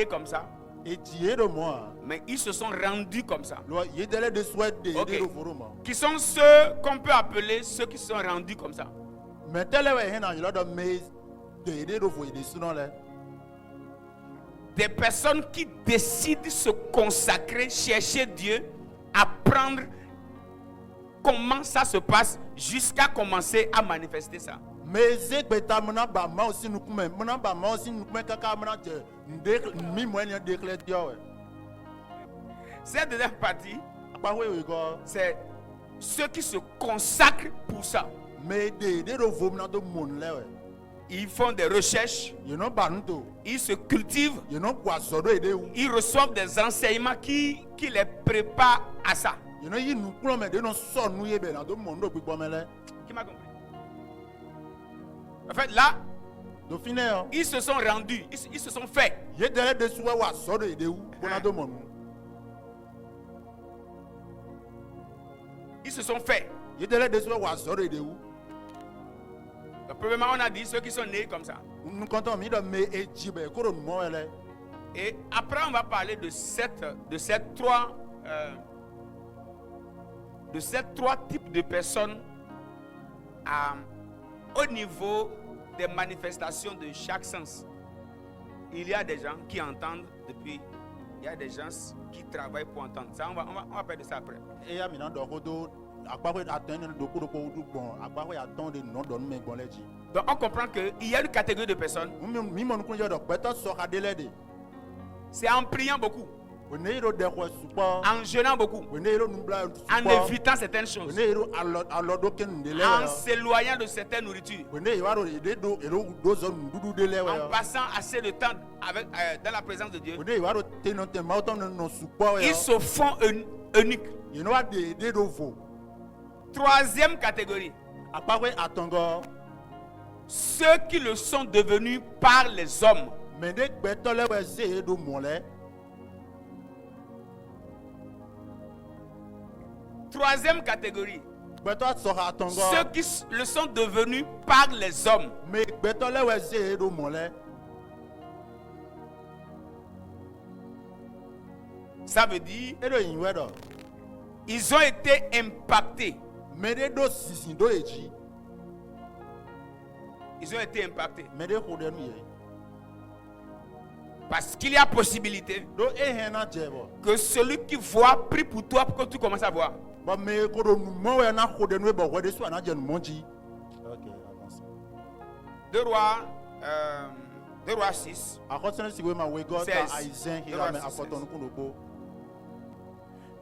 comme ça, Et tié de moi. mais ils se sont rendus comme ça. Lo ye dele de souhait de Ok. do foro mo. Qui sont ceux qu'on peut appeler ceux qui se sont rendus comme ça. Me tele we hen na yo do me de do fo de suno le. Des personnes qui décident de se consacrer, chercher Dieu, apprendre comment ça se passe jusqu'à commencer à manifester ça. Mais c'est que ta mona ba ma aussi nous comme mona ba ma aussi nous comme kaka mona je mi moyen déclare Dieu. Cette deuxième partie, Ba we go. c'est ceux qui se consacrent pour ça. Mais de do vo na do mon le we. Ils font des recherches, You know ba nto. ils se cultivent, You know kwa so do ede wu. ils reçoivent des enseignements qui les préparent à ça. You know yi nous klo me de no so nu ye be na do mon do gbo me le. Qui m'a compris? En fait, là, Do fine yo. ils se sont rendus, ils se sont faits. Ye dele de souhait wa so do ede wu. Bona do mon. Ils se sont faits. Ye dele de souhait wa so do ede wu. Donc, premièrement, on a dit ceux qui sont nés comme ça. Nous comptons mi do me e jibe ko do mo le. Et après, on va parler de ces trois types de personnes au niveau des manifestations de chaque sens. Il y a des gens qui entendent depuis, il y a des gens qui travaillent pour entendre. Ça, on va parler de ça après. E ya mi na do ko do agba we atene do ko du bon agba we aton de no do me bon le ji. Donc, on comprend qu'il y a une catégorie de personnes, Mi mon ko yo do beto so ka de le de. c'est en priant beaucoup, We ne ro de ko support. en jeûnant beaucoup, We ne ro nu bla en évitant certaines We choses, ne ro alo do ken de le. en s'éloignant de certaines nourritures, We ne wa ro de do ero do zo ndudu de le en we. passant assez de temps dans la présence de Dieu. We ne wa ro te no te ma to no support we. Ils se font eunuques. You know what de do vo. Troisième catégorie, Agba we atongo. ceux qui le sont devenus par les hommes. Me de beto le we se do mo le. Troisième catégorie, Beto so ka atongo. ceux qui le sont devenus par les hommes. Me beto le we se do mo le. Ça veut dire E do yin we do. ils ont été impactés. Me de do sisin do eji. Ils ont été impactés. Me de ko de nu ye. Parce qu'il y a possibilité do ehena jebo que celui qui voit prie pour toi pour que tu commences à voir. ba me ko do mo we na ko de no ba ko de so na je no monji. OK, avance. 2 Rois 6. Akotene sigwe ma we go ta 16. aizen Deux ila rois me 16. akoton ko no bo.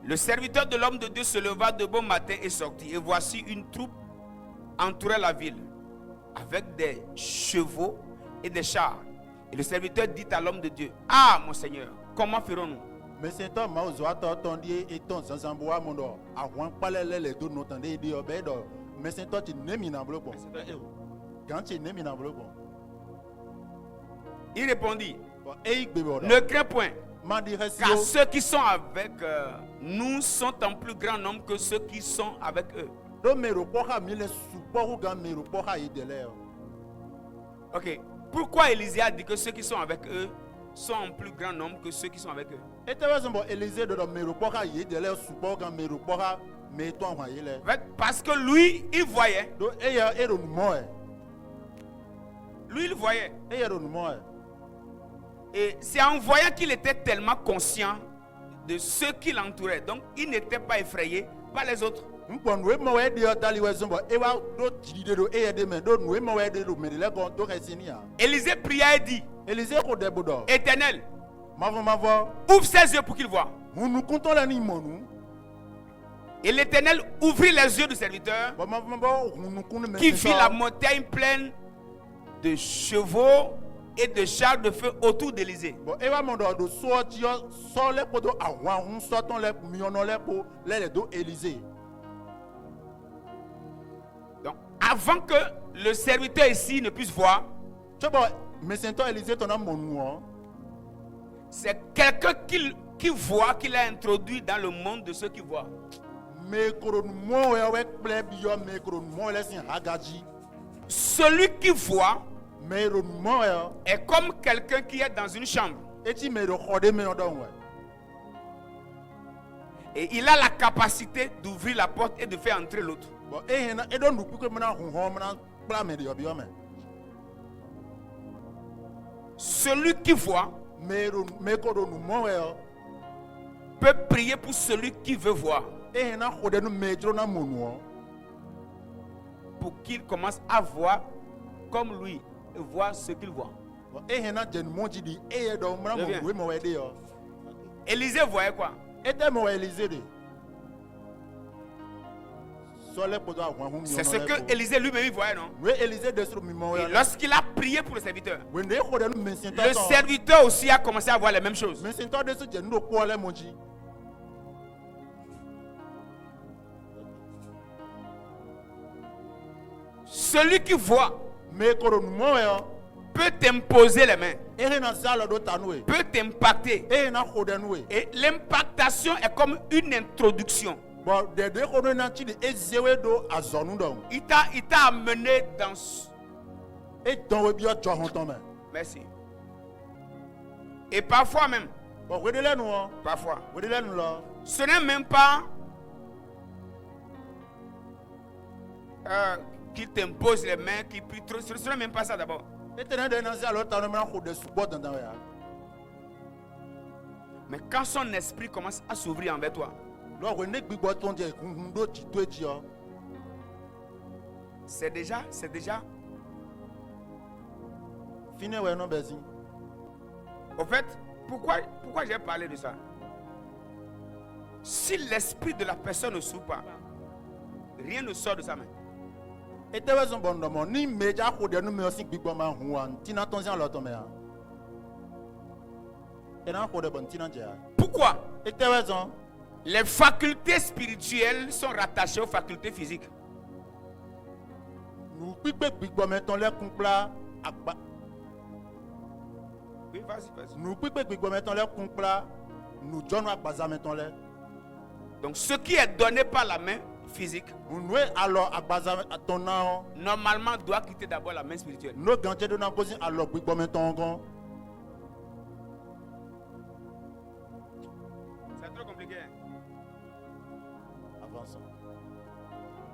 Le serviteur de l'homme de Dieu se leva de bon matin et sortit. Et voici une troupe entourait la ville avec des chevaux et des chars. Et le serviteur dit à l'homme de Dieu: Ah, mon Seigneur, comment ferons-nous? Mais c'est toi ma zo ato tondi et ton sansambo a mondo ahwan palele le do no tande di obedo. Mais c'est toi tu nemi na bloco. Quand tu nemi na bloco. Il répondit: Bon e gbebo Ne crains point, ma di car resio ceux qui sont avec nous sont en plus grand nombre que ceux qui sont avec eux. do mero poka mi le support ga mero poka idele. Ok. Pourquoi Élisée a dit que ceux qui sont avec eux sont en plus grand nombre que ceux qui sont avec eux? Et tu vois, Élisée de mero poka idele support ga mero poka me to anwa yele. En fait, parce que lui, il voyait. Do e ya e ro mo e. Lui, il voyait. E ya ro mo e. Et c'est en voyant qu'il était tellement conscient de ceux qui l'entouraient. Donc, il n'était pas effrayé par les autres. Mpon we mo we di otali we zombo e wa do jide do e ya de me do we mo we de do me le kon to resini a. Élisée pria et dit: Élisée ko de bodo. Éternel, Mavo ouvre ses yeux pour qu'il voie. nous comptons la ni monu. Et l'Éternel ouvrit les yeux du serviteur qui vit la montagne pleine de chevaux et de chars de feu autour d'Élisée. Bon e wa mondo do so ti so le ko do awan hun so ton le miono le ko le do Élisée. Donc, avant que le serviteur ici ne puisse voir, Tu vois, mais c'est toi Élisée ton am monu. c'est quelqu'un qui voit, qu'il a introduit dans le monde de ceux qui voient. Me ko mo we we pleb yo me ko mo le sin hagaji. Celui qui voit Me ro mo we est comme quelqu'un qui est dans une chambre. e ti me ro khode me odon we. Et il a la capacité d'ouvrir la porte et de faire entrer l'autre. Bon e na e don du ku ko me na hun ho me na bla me de obi o me. Celui qui voit Me ko do mo we peut prier pour celui qui veut voir, e na khode no me jro na monu. pour qu'il commence à voir comme lui et voir ce qu'il voit. Bon e na je mo ji di e do mo na mo we mo we de yo. Élisée voyait quoi? E te mo Élisée de. So le ko do awan hun C'est ce que Élisée lui-même il voyait, non? we Élisée de sur mi mo we. Et lorsqu'il a prié pour le serviteur, We ne khode no me sin le serviteur aussi a commencé à voir les mêmes choses. me sin to de so je no ko le mo ji. Celui qui voit Me ko do mo we peut t'imposer les mains, e na sala do tanwe. peut t'impacter. E na khode no we. Et l'impactation est comme une introduction. Bon de ko no na ti de ezewe do azonu do. Il t'a amené dans... E don we bi o jo hon ton me. Merci. Et parfois même, Bon we de le no. parfois, We de le no lo. ce n'est même pas qu'il t'impose les mains, qu'il prie trop. Ce n'est même pas ça d'abord. E te na de na sala do tanwe na khode subo dan dan ya. Mais quand son esprit commence à s'ouvrir envers toi, Lo we ne gbigbo ton je kun do ti to ji o. c'est déjà Fine we no bezi. Au fait, pourquoi j'ai parlé de ça? Si l'esprit de la personne ne s'ouvre pas, rien ne sort de sa main. E te we zon bon do mo ni meja khode no me o sin gbigbo ma hun wa ti na ton si an lo ton me ya. E na khode bon ti na je ya. Pourquoi? E te we zon Les facultés spirituelles sont rattachées aux facultés physiques. nu gbigbe gbigbo me ton le kun pla agba. Oui, vas-y. Nu gbigbe gbigbo me ton le kun pla nu jonu agbaza me ton le. Donc, ce qui est donné par la main physique, Nu alors agbaza ton na normalement doit quitter d'abord la main spirituelle. no ganje do na kosin alors gbigbo me ton gon. C'est trop compliqué. Hein? Avance.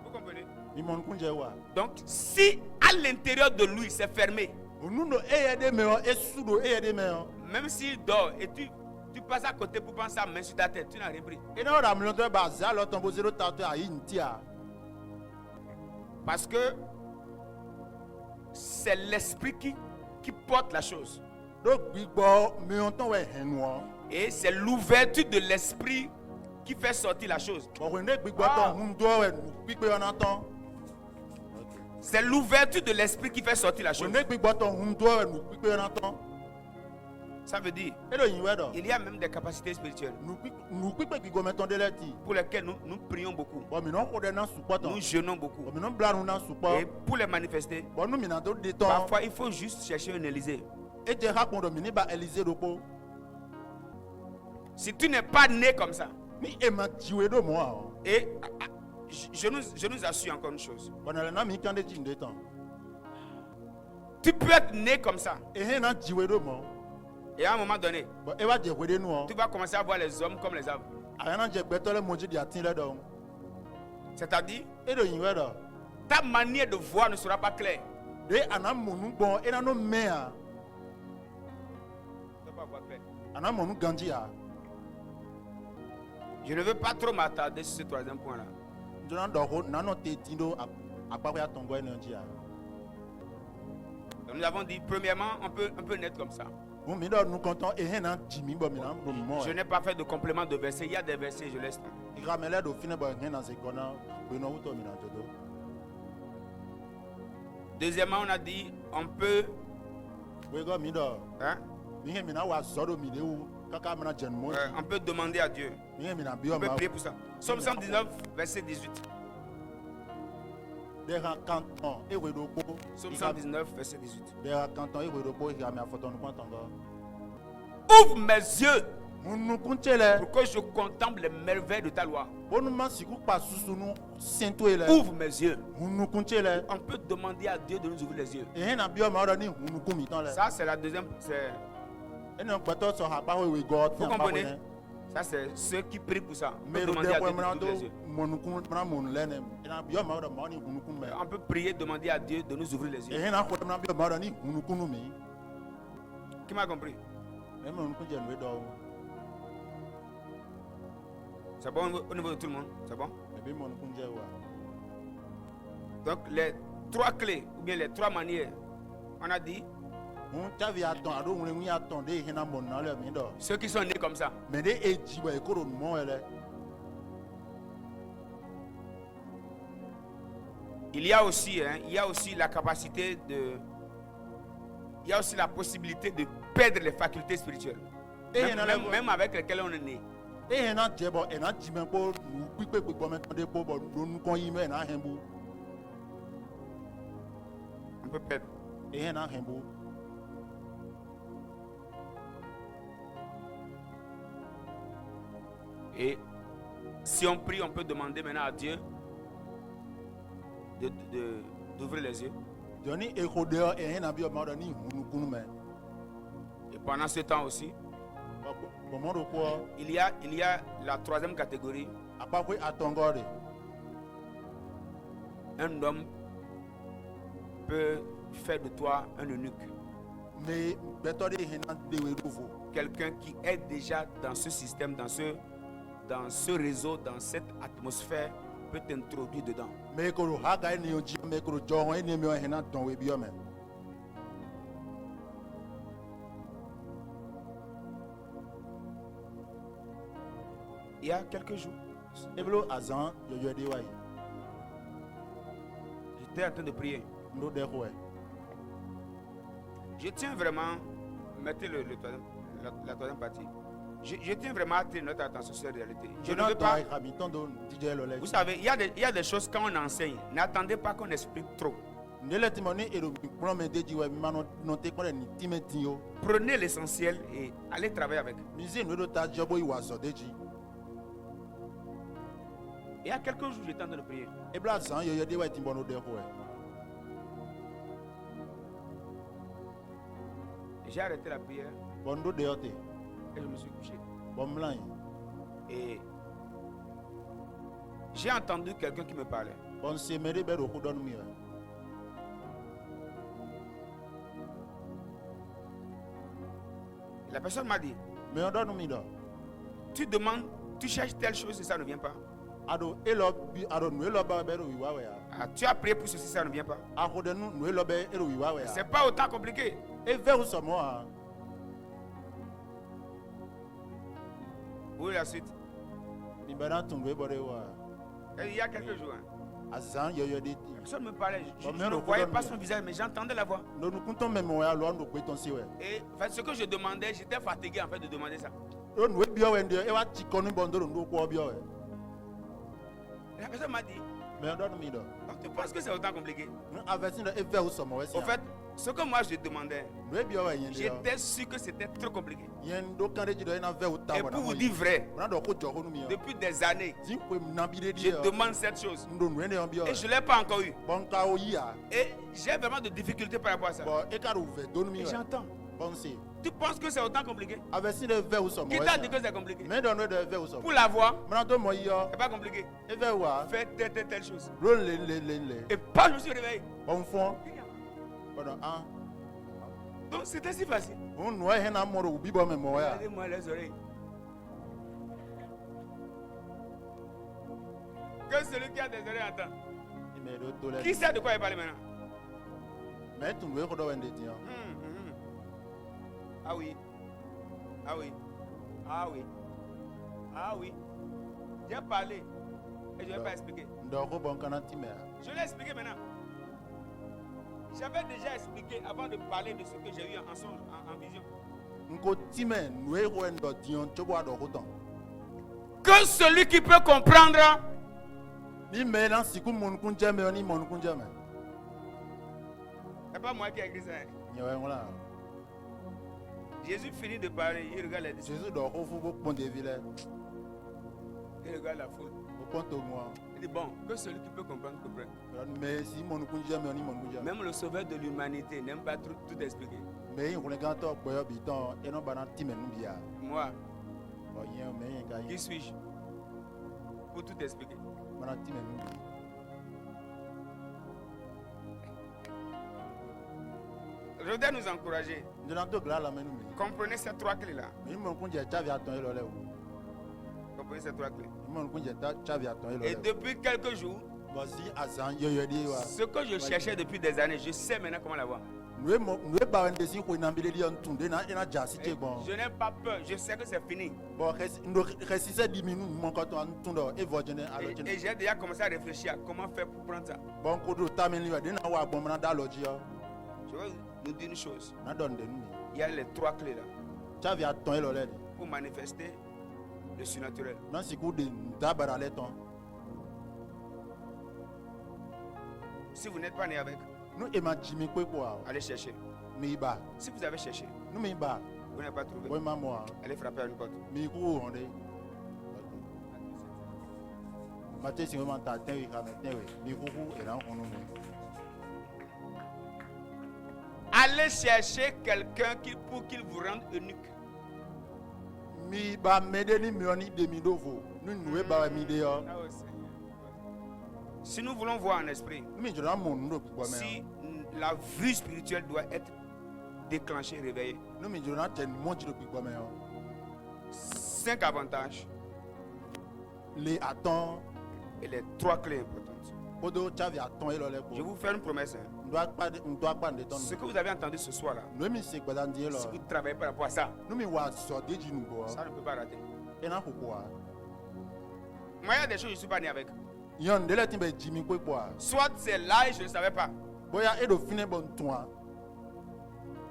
Vous comprenez? Ni mon kunje wa. Donc, si à l'intérieur de lui c'est fermé, Même s'il dort et tu passes à côté pour penser à main sur ta tête, tu n'as rien pris. Parce que c'est l'esprit qui porte la chose. Et c'est l'ouverture de l'esprit qui fait sortir la chose. C'est l'ouverture de l'esprit qui fait sortir la chose. Ça veut dire, il y a même des capacités spirituelles pour lesquelles nous prions beaucoup. Nous jeûnons beaucoup. Et pour les manifester, parfois il faut juste chercher un Élysée. Si tu n'es pas né comme ça, et je nous assure encore une chose. Tu peux être né comme ça. Et à un moment donné, tu vas commencer à voir les hommes comme les arbres. C'est-à-dire, ta manière de voir ne sera pas claire. Tu ne vas pas voir clair. Je ne veux pas trop m'attarder sur ce troisième point-là. Donc nous avons dit, premièrement, on peut naître comme ça. Je n'ai pas fait de complément de versets. Il y a des versets, je laisse. Deuxièmement, on a dit, on peut. Hein? On peut demander à Dieu. On peut prier pour ça. Psaume 119, verset 18. Psaume 119, verset 18. Ouvre mes yeux pour que je contemple les merveilles de ta loi. Ouvre mes yeux. On peut demander à Dieu de nous ouvrir les yeux. Ça, c'est la deuxième. Vous comprenez? Ça, c'est ceux qui prient pour ça. On peut demander à Dieu de nous ouvrir les yeux. On peut prier, demander à Dieu de nous ouvrir les yeux. Qui m'a compris? C'est bon au niveau de tout le monde? C'est bon? Donc, les trois clés, ou bien les trois manières, on a dit. Ceux qui sont nés comme ça. Il y a aussi la capacité de. Il y a aussi la possibilité de perdre les facultés spirituelles. Même avec lesquelles on est né. On peut perdre. Et si on prie, on peut demander maintenant à Dieu d'ouvrir les yeux. Et pendant ce temps aussi, il y a la troisième catégorie. Un homme peut faire de toi un eunuque. Quelqu'un qui est déjà dans ce système, dans ce réseau, dans cette atmosphère, peut t'introduire dedans. Il y a quelques jours, j'étais en train de prier. Je tiens vraiment, mettez la troisième partie. Je tiens vraiment à attirer notre attention sur cette réalité. Je ne veux pas. Vous savez, il y a des choses quand on enseigne. N'attendez pas qu'on explique trop. Prenez l'essentiel et allez travailler avec. Il y a quelques jours, j'étais en train de prier. J'ai arrêté la prière. Et je me suis couché. Et j'ai entendu quelqu'un qui me parlait. La personne m'a dit, Mais on donne nous tu demandes, tu cherches telle chose et ça ne vient pas. Ado elo bi ado nu elo ba be ro wiwa we ya. Ah, tu as prié pour ceci, ça ne vient pas. Akode nu elo be ro wiwa we ya. C'est pas autant compliqué. E ve ou somo a. Où est la suite? Ni ba na tungwe bore wa. Et il y a quelques jours, hein, Azan yo yo de ti. la personne me parlait. Je Bon, ne mais le voyais pas problème, son visage, mais j'entendais la voix. No nu kunton memo ya lo ando kweton si we. Et enfin, ce que je demandais, j'étais fatigué en fait de demander ça. O nu bi o we ndio e wa chikonu bondoro ndo ko bi o we. La personne m'a dit, Mais on donne mi do. donc tu penses que c'est autant compliqué? Nu avesin e ve ou somo we si. Au fait, ce que moi je demandais, nu bi o we yen de. j'étais sûr que c'était trop compliqué. Yen do kan de jido na ve ou ta Et wa. pour vous dire vrai, Na do ko jogo nu mi. depuis des années, Zin ko na bi de je di. demande cette chose. Ndo nu ne on bi o. Et je ne l'ai pas encore eu. Bon ka o yi a. Et j'ai vraiment de difficultés par rapport à ça. Bon e ka do ve do nu mi. Et j'entends. Bon si. Tu penses que c'est autant compliqué? Avesin de ve ou somo Qui we. t'a dit que c'est compliqué? Mais donne de ve ou somo. Pour l'avoir, Mana to mo yi o. c'est pas compliqué. E ve wa. Fais telle chose. Ro le. Et pas, je me suis réveillé. Bon fond. Bon ah. Donc c'était si facile. On noie hen amoro ubi bo memo ya. Regardez-moi les oreilles. Que celui qui a des oreilles entend. Mais do to le. Qui sait de quoi il parle maintenant? Mais tu nous ko do wende ti. Ah oui. Ah oui. Ah oui. Ah oui. J'ai parlé. Et je ne vais pas expliquer. Ndo ko bon kana ti me. Je l'ai expliqué maintenant. J'avais déjà expliqué avant de parler de ce que j'ai eu en songe, en vision. Nko ti me nous e ko ndo dion chobo ado ko ton. Que celui qui peut comprendre, Ni me nan siku mon kun jeme ni mon kun jeme. c'est pas moi qui ai écrit ça. Hein. Nyewe ngula. Jésus finit de parler, il regarde les disciples, Jésus do ko fu bo pon de ville. il regarde la foule. Bo pon to moi. Il dit bon, que celui qui peut comprendre comprenne. Mais si mon kun jeme ni mon kun jeme. Même le sauveur de l'humanité n'aime pas tout expliquer. Mais yin ko le kan to boyo bi ton e no bana ti me nu bia. Moi, Bo yin me yin ka qui yin. suis-je pour tout expliquer? Bana ti me nu. Je voudrais nous encourager. Ndona to gla la menu mi. Comprenez ces trois clés-là. Mi mon kun je chavi aton e lo le o. Comprenez ces trois clés. Mon kun je chavi aton e lo Et le. depuis quelques jours, Voici azan yo yo di wa. ce que je cherchais depuis des années, je sais maintenant comment l'avoir. Nous ba wende si ko nambile di on tunde na ina jasi Et che bon. je n'ai pas peur, je sais que c'est fini. Bon ndo resise 10 minutes mon ko to tundo e vojene alo Et jene. j'ai déjà commencé à réfléchir à comment faire pour prendre ça. Bon ko do tameli wa de na wa bon na da loji yo. Je vais nous dire une chose. Na don de nu. Il y a les trois clés là Chavi aton e lo le. pour manifester le surnaturel. Na siku de dabara le ton. Si vous n'êtes pas né avec, Nous e ma jimi pe ko allez chercher. mi ba. Si vous avez cherché, Nous mi ba. vous n'avez pas trouvé, Boy ma mo. allez frapper à une porte. Mi ku onde. Mate si mo ta ten wi ka me ten wi. Mi ku e na onu mi. Allez chercher quelqu'un pour qu'il vous rende eunuque. Mi ba mede ni mi oni de mi do fo. Nous e ba mi de yo. Ah, oh, Seigneur. Si nous voulons voir en esprit, Nous mi jona mo ndo po me. si la vue spirituelle doit être déclenchée, réveillée, Nous mi jona ten mo jiro po me yo. 5 avantages Les attend et les trois clés importantes. Odo chavi attend e lo le Je ko. vous fais une promesse. Hein. On doit pas de ton. Ce que vous avez entendu ce soir-là, Nous mi se gbadan die lo. si vous travaillez par rapport à ça, Nous mi wa so de ji nu bo. ça ne peut pas rater. E na ko ko a. Moi, il y a des choses que je ne suis pas né avec. Yon de le tin be jimi ko ko a. Soit c'est là et je ne savais pas. Boya e do fine bon ton.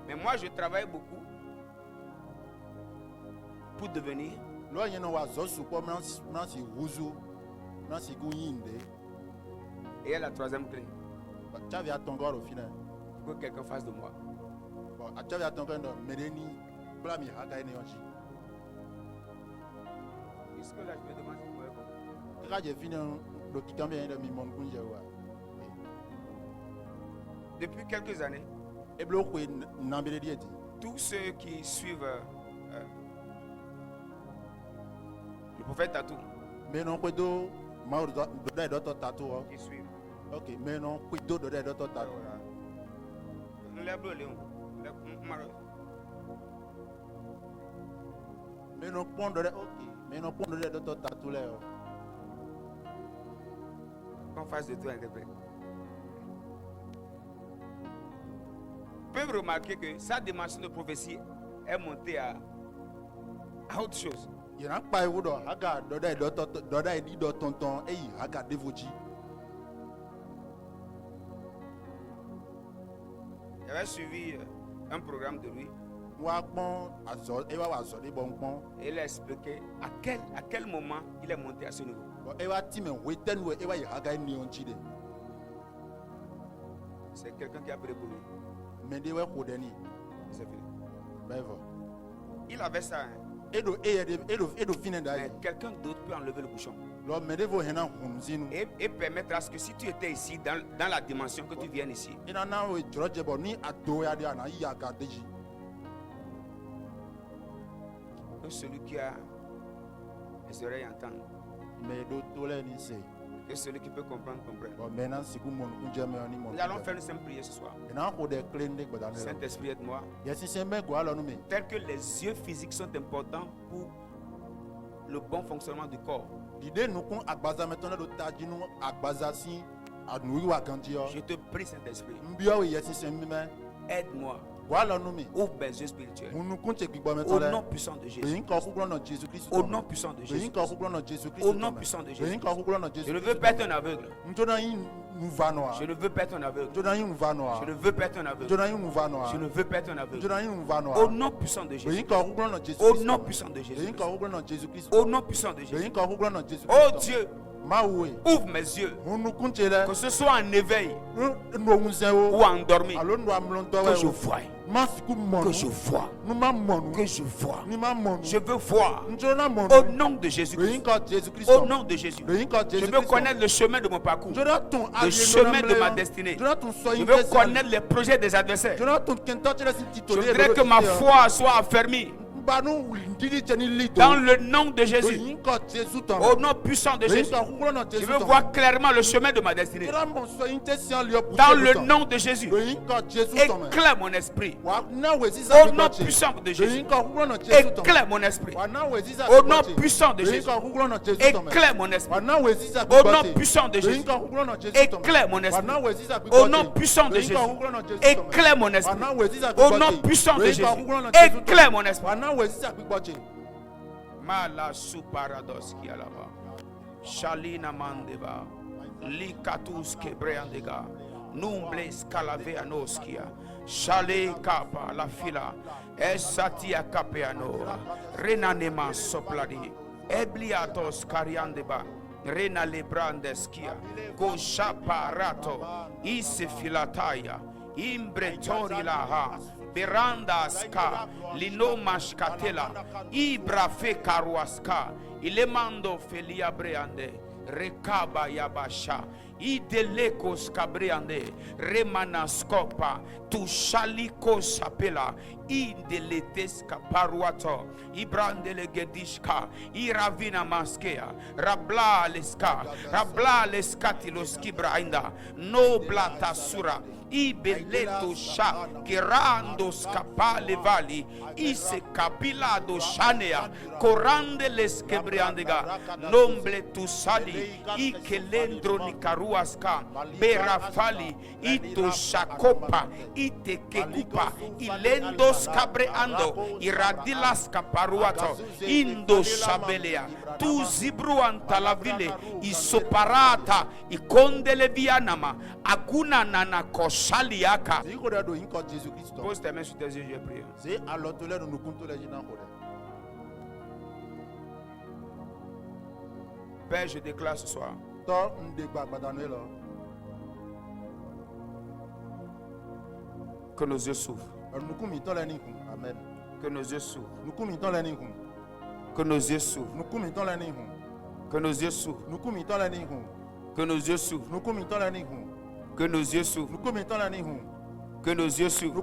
Mais moi, je travaille beaucoup pour devenir. Lo yen no wa zo su ko na si huzu. Na si gu yinde. Et il y a la troisième clé. Chavi attend go au fine. Pour que quelqu'un fasse de moi. Bon, a chavi attend ko ndo mereni bla mi ha ga ene yon ji. Est-ce que là, je me demande si vous pouvez comprendre. Ka je fine do kikambe ende mi mon kunje wa. Depuis quelques années, E blo ko nambele di eti. tous ceux qui suivent le prophète Tatou, Mais non ko do ma do da do to tatu o. qui suivent. Ok, mais non ko do da do to tatu. Alors, les bleus, Léon. Les marins. Mais non pondre OK. Mais non pondre de ton tatoué. Qu'on fasse de tout interprète. Peuvent remarquer que sa dimension de prophétie est montée à autre chose. Il y a pas eu haga doda dit do tonton et haga devoji. J'avais suivi un programme de lui. Et il a expliqué à quel moment il est monté à ce niveau. C'est quelqu'un qui a prié pour lui. C'est fini. Il avait ça. Hein. Mais quelqu'un d'autre peut enlever le bouchon. Et permettre à ce que si tu étais ici, dans la dimension que tu viennes ici. Que celui qui a les oreilles entende. Que celui qui peut comprendre comprenne. Nous allons faire une simple prière ce soir. Saint-Esprit, aide-moi. Tel que les yeux physiques sont importants pour le bon fonctionnement du corps. Je te prie, Saint-Esprit. Aide-moi. Ouvre mes yeux spirituels. Au nom puissant de Jésus. Au nom puissant de Jésus. Au nom puissant de Jésus. Je ne veux pas être un aveugle. Je ne veux pas être un aveugle. Je ne veux pas être un aveugle. Je ne veux pas être un aveugle. Au nom puissant de Jésus. Au nom puissant de Jésus. Au nom puissant de Jésus. Oh Dieu, ouvre mes yeux. Que ce soit en éveil ou endormi. Que je voie. Que je vois. Que je vois. Je veux voir. Au nom de Jésus-Christ. Au nom de Jésus. Je veux connaître le chemin de mon parcours. Le chemin de ma destinée. Je veux connaître les projets des adversaires. Je voudrais que ma foi soit affermie. Dans le nom de Jésus. Au nom puissant de Jésus. Je veux voir clairement le chemin de ma destinée. Dans le nom de Jésus. Éclaire mon esprit. Au nom puissant de Jésus. Éclaire mon esprit. Au nom puissant de Jésus. Éclaire mon esprit. Au nom puissant de Jésus. Éclaire mon esprit. Au nom puissant de Jésus. Éclaire mon esprit. Au nom puissant de Jésus. Éclaire mon esprit. Mala suparados qui alaba. Shalina mandeba. Likatus kebreandega. Numble scalave anoskia. Shale kapa la fila. Esatia kapeano. Renanema sopladi. Ebliatos kariandeba. Rena lebrandeskia. Goshapa rato. Ise filataya. Imbretori laha. Beranda ska, linomash katela, ibrafe karuaska, ilemando felia breande, rekaba yabasha, idelekos kabreande, remanaskopa, tushaliko sapela, indeleteska paruato, ibrandele gedishka, iravina maskea, rabla leskatiloski brainda, no blata sura. Ibeleto sha kirando scapale vali ise capilado shanea corande les quebriandega nombre tu sali ikelendro nikaruaska berafali ito shakopa ite kekupa ilendos cabreando iradilas caparuato indo shabelea tu zibruanta la ville isoparata ikondele vianama aguna nana koshaliaka. Pose tes mains sur tes yeux, je prie. Père, je déclare ce soir que nos yeux s'ouvrent. Amen. Que nos yeux s'ouvrent. Que nos yeux s'ouvrent. Que nos yeux s'ouvrent. Que nos yeux s'ouvrent. Que nos yeux s'ouvrent. Que nos yeux s'ouvrent.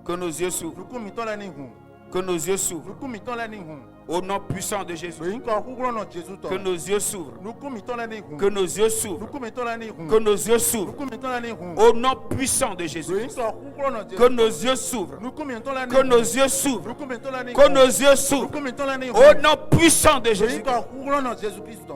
Que nos yeux s'ouvrent. Que nos yeux s'ouvrent. Nuku mitɔn lɛ ni hun. Au nom puissant de Jésus. Doyin kɔ kúkúrɔ nɔ Jésus Que tɔ. nos yeux s'ouvrent. Nuku mitɔn lɛ ni hun. Que nos yeux s'ouvrent. Nuku mitɔn lɛ ni hun. Que nos yeux s'ouvrent. Nuku mitɔn lɛ ni hun. Au nom puissant de Jésus. Doyin kɔ kúkúrɔ nɔ Jésus. Que nos yeux s'ouvrent. Nuku mitɔn lɛ ni Que hun. nos yeux s'ouvrent. Nuku mitɔn lɛ ni Que hun. nos yeux s'ouvrent. Nuku mitɔn lɛ ni hun. Au nom puissant de Jésus. Doyin kɔ kúkúrɔ nɔ Jésus Christ tɔ.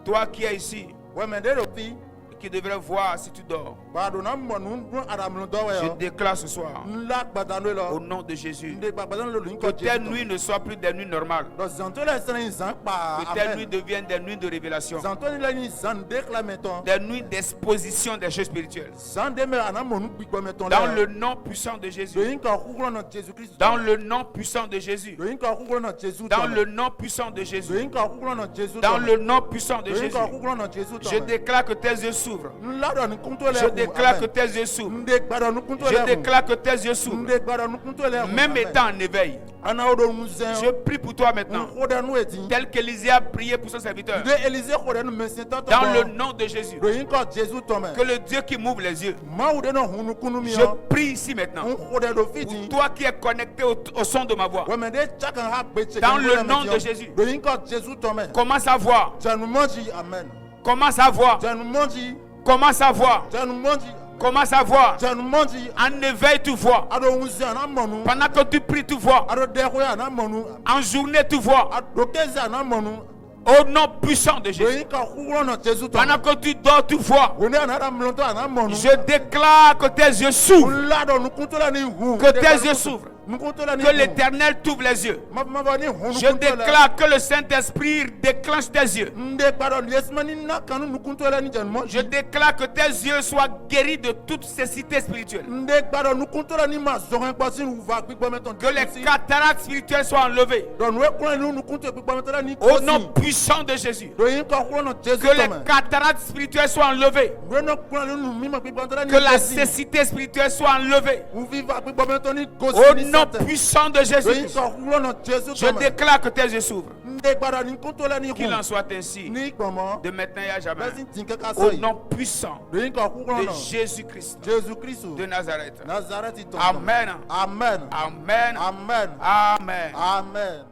Toi qui es ici, Wɛmɛ de do fi. qui devrais voir si tu dors, Baado na mɔ nu dun adamu dɔ je wɛ yɔ. déclare ce soir, Nla gbadanu au lɔ. nom de Jésus, Nde gbadanu lɔ doyin que kɔ tes Jésus nuits tɔ. ne soient plus des nuits normales. Dɔ zanto lɛ sɛnɛ zan kpa. Que tes nuits deviennent des nuits de révélation. Zanto ni lɛ ni zan déclamé tɔn. Des nuits d'exposition des choses spirituelles. Zan de mɛ ana mɔ nu gbigɔmɛ tɔn lɛ. Dans le nom puissant de Jésus. Doyin kɔ kúkúrɔ nɔ Jésus Christ. Dans le nom puissant de Jésus. Doyin kɔ kúkúrɔ nɔ Jésus. Dans le nom puissant de Jésus. Doyin kɔ kúkúrɔ nɔ Jésus. Dans le nom puissant de Doyin Jésus. kɔ kúkúrɔ nɔ Jésus. Je déclare que tes yeux s'ouvrent. Nla dɔ ni kunto lɛ Je hun. déclare que Amen. tes yeux s'ouvrent. Nde gbadɔ nu kunto lɛ Je hun. déclare que tes yeux s'ouvrent. Nde gbadɔ nu kunto lɛ hun. Même Amen. étant en éveil. Ana o do nu zɛn. Je prie pour toi maintenant. N ko dɛ nu eti. Tel qu'Élisée a prié pour son serviteur. Nde Élisée ko dɛ nu mɛsɛn tɔ tɔ. Dans le nom de Jésus. Doyin kɔ Jésus tɔmɛ. Que le Dieu qui m'ouvre les yeux. Maaw de na hun nu kunu mi Je yɔ. prie ici maintenant. N ko dɛ do Pour fiti. toi qui es connecté au son de ma voix. Wɛmɛ de cakan ha gbe cɛ. Dans le nom de Jésus. Doyin kɔ Jésus tɔmɛ. Commence à voir. Janumɔji amen. Commence à voir. Janumɔji. Commence à voir. Janumɔji. Commence à voir. Janumɔji. En éveil, tu vois. Ado un zɛn ana mɔnu. Pendant que tu pries, tu vois. Ado dɛkoya ana mɔnu. En journée, tu vois. Ado keze ana mɔnu. Au nom puissant de Jésus. Doyin kɔ kúkúrɔ nɔ Jésus tɔmɛ. Pendant que tu dors, tu vois. Wone ana mlɔntɔ ana mɔnu. Je déclare que tes yeux s'ouvrent. Nla dɔ nukuntola ni hun. Que tes yeux s'ouvrent. Nukuntola ni Que hun. l'Éternel t'ouvre les yeux. Mabɔ ni hun Je déclare que le Saint-Esprit déclenche tes yeux. Nde gbadɔ yesima ni na kanu nukuntola ni janumɔ. Je déclare que tes yeux soient guéris de toute cécité spirituelle. Nde gbadɔ nukuntola ni ma zɔn gbɔsi uva gbígbɔmɛtɔ. Que les cataractes spirituelles soient enlevées. Dɔnku ekura ni nukunto gbígbɔmɛtɔla ni Au nom kosi. puissant de Jésus. Doyin kɔ kúrɔ nɔ Jésus Que les tɔmɛ. cataractes spirituelles soient enlevées. Doyin kura ni nu mima gbígbɔmɛtɔla ni Que la kosi. cécité spirituelle soit enlevée. Uviva gbígbɔmɛtɔ ni kosi Au ni nom sɛtɛ. puissant de Jésus. Doyin kɔ kúrɔ nɔ Jésus Je tɔmɛ. déclare que tes yeux s'ouvrent. Nde gbadɔ ni kuntola ni Qu'il hun. en soit ainsi. Ni gbɔmɔ. De maintenant et à jamais. Bɛsi tinkɛ ka Au sɔ yi. nom puissant Doyin kɔ kúrɔ de nɔ Jésus-Christ Jésus Christ. de Nazareth. Nazareth tɔmɔ. Amen. Amen. Amen. Amen. Amen. Amen.